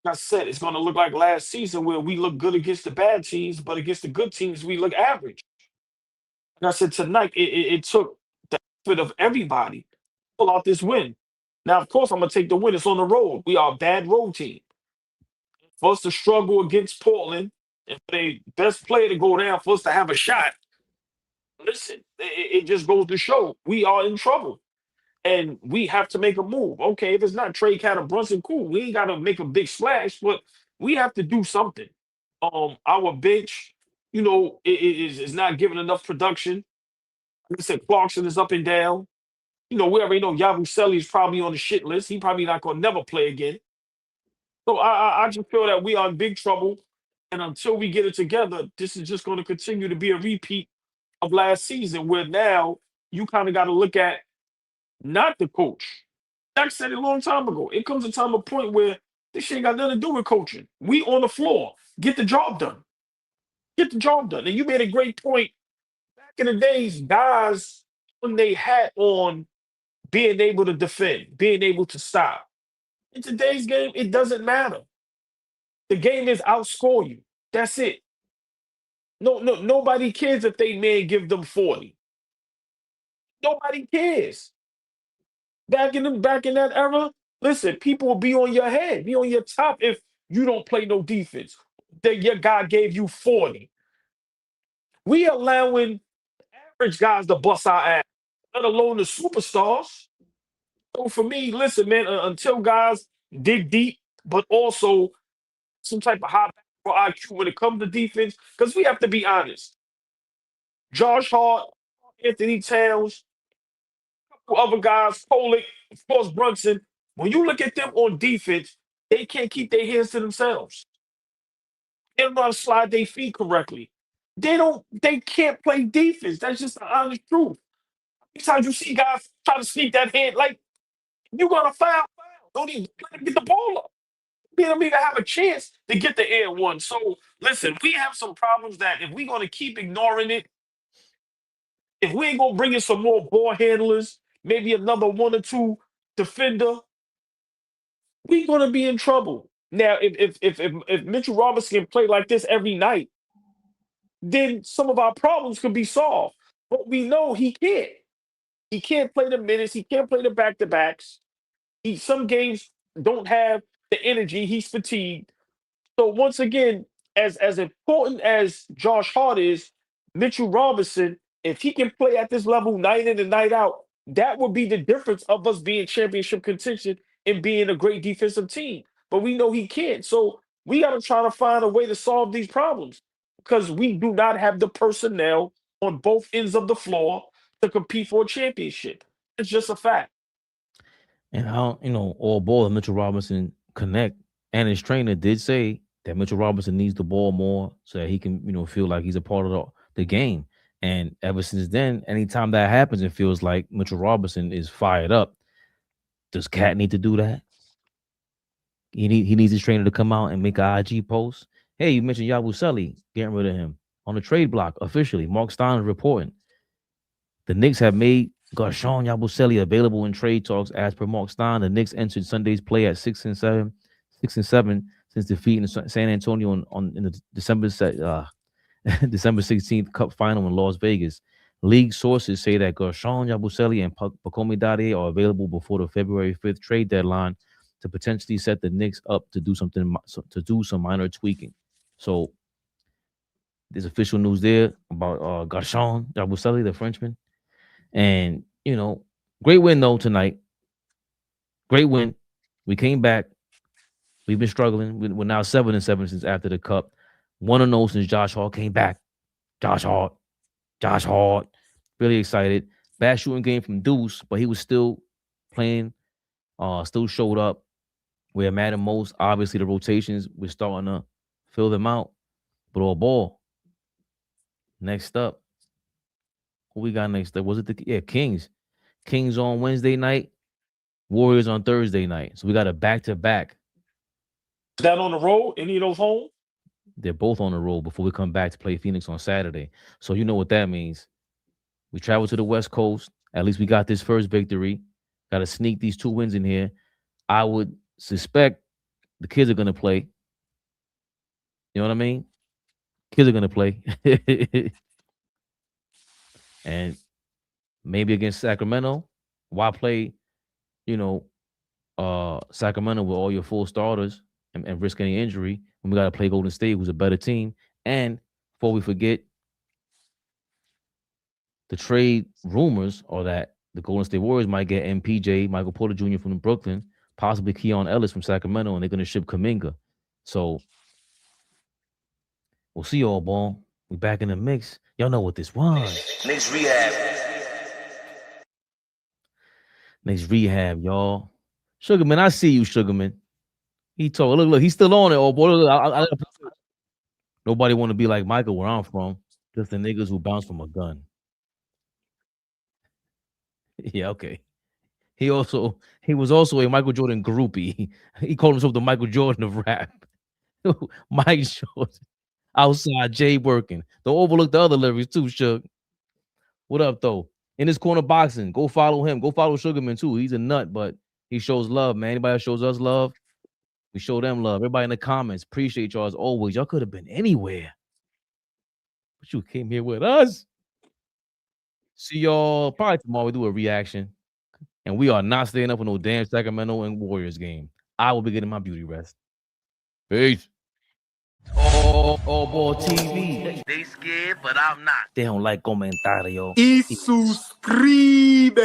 Speaker 3: Like I said, it's going to look like last season where we look good against the bad teams, but against the good teams, we look average. Like I said, tonight, it took the effort of everybody to pull out this win. Now, of course, I'm going to take the win. It's on the road. We are a bad road team. for us to struggle against Portland, and for the best player to go down, for us to have a shot, listen, it just goes to show we are in trouble. And we have to make a move. Okay, if it's not Trey Cat or Brunson, cool. We ain't got to make a big splash, but we have to do something. Our bench, is not giving enough production. Like I said, Clarkson is up and down. We already know Yabusele is probably on the shit list. He probably not going to never play again. So I just feel that we are in big trouble. And until we get it together, this is just going to continue to be a repeat of last season, where now you kind of got to look at not the coach. Jack said it a long time ago. It comes a point where this shit ain't got nothing to do with coaching. We on the floor. Get the job done. Get the job done. And you made a great point. Back in the days, guys, when they had on being able to defend, being able to stop. In today's game, it doesn't matter. The game is outscore you. That's it. Nobody cares if they man give them 40. Nobody cares. Back in that era, listen, people will be on your head, be on your top if you don't play no defense. That your guy gave you 40. We allowing average guys to bust our ass, let alone the superstars. So for me, listen, man, until guys dig deep, but also some type of high basketball IQ when it comes to defense, because we have to be honest. Josh Hart, Anthony Towns, other guys, Polik, of course, Brunson. When you look at them on defense, they can't keep their hands to themselves. They don't know how to slide their feet correctly. They can't play defense. That's just the honest truth. Sometimes you see guys try to sneak that hand, like you got to foul. Don't even let him get the ball up. They don't even have a chance to get the air one. So listen, we have some problems that if we're gonna keep ignoring it, if we ain't gonna bring in some more ball handlers, maybe another one or two defender, we're gonna be in trouble. Now, if Mitchell Robinson can play like this every night, then some of our problems could be solved. But we know he can't. He can't play the minutes. He can't play the back to backs. Some games don't have the energy. He's fatigued. So once again, as important as Josh Hart is, Mitchell Robinson, if he can play at this level night in and night out, that would be the difference of us being championship contention and being a great defensive team. But we know he can't. So we got to try to find a way to solve these problems because we do not have the personnel on both ends of the floor to compete for a championship. It's just a fact.
Speaker 1: And how, AllBall and Mitchell Robinson connect. And his trainer did say that Mitchell Robinson needs the ball more so that he can, feel like he's a part of the game. And ever since then, anytime that happens, it feels like Mitchell Robinson is fired up. Does KAT need to do that? He needs his trainer to come out and make an IG post. Hey, you mentioned Yabusele, getting rid of him on the trade block officially. Mark Stein is reporting. The Knicks have made Garshon Yabusele available in trade talks as per Mark Stein. The Knicks entered Sunday's play at 6-7 since defeating San Antonio in the December 16th Cup final in Las Vegas. League sources say that Garshon Yabusele and Pakomi Dade are available before the February 5th trade deadline to potentially set the Knicks up to do some minor tweaking. So there's official news there about Garshon Yabusele, the Frenchman. And, great win, though, tonight. Great win. We came back. We've been struggling. We're now 7-7 since after the Cup. 1-0 since Josh Hart came back. Josh Hart. Really excited. Bad shooting game from Deuce, but he was still playing, still showed up. Where it mattered most, obviously, the rotations, we're starting to fill them out. But AllBall. Next up. Who we got next up? Was it Kings? Kings on Wednesday night, Warriors on Thursday night. So we got a back-to-back.
Speaker 3: Is that on the road? Any of those home?
Speaker 1: They're both on the road before we come back to play Phoenix on Saturday. So you know what that means. We travel to the West Coast. At least we got this first victory. Got to sneak these 2 wins in here. I would suspect the kids are going to play. You know what I mean? Kids are going to play. And maybe against Sacramento. Why play, Sacramento with all your full starters? and risk any injury when we got to play Golden State, who's a better team. And before we forget, the trade rumors are that the Golden State Warriors might get MPJ, Michael Porter Jr. from Brooklyn, possibly Keon Ellis from Sacramento, and they're going to ship Kuminga. So we'll see y'all, ball. We back in the mix. Y'all know what this was.
Speaker 2: Knicks Rehab.
Speaker 1: Knicks Rehab, y'all. Sugarman, I see you, Sugarman. He told, look, he's still on it. Oh boy, look, nobody want to be like Michael where I'm from. Just the niggas who bounce from a gun. Yeah, okay. He was also a Michael Jordan groupie. He called himself the Michael Jordan of rap. Mike Jordan, outside Jay working. Don't overlook the other lyrics too, Suge. What up, though? In his corner boxing, go follow him. Go follow Sugarman too. He's a nut, but he shows love, man. Anybody that shows us love, we show them love. Everybody in the comments, appreciate y'all as always. Y'all could have been anywhere, but you came here with us. See y'all probably tomorrow. We do a reaction, and we are not staying up for no damn Sacramento and Warriors game. I will be getting my beauty rest. Peace. AllBall TV.
Speaker 2: They scared, but I'm not.
Speaker 1: They don't like comentario.
Speaker 6: Y suscribe.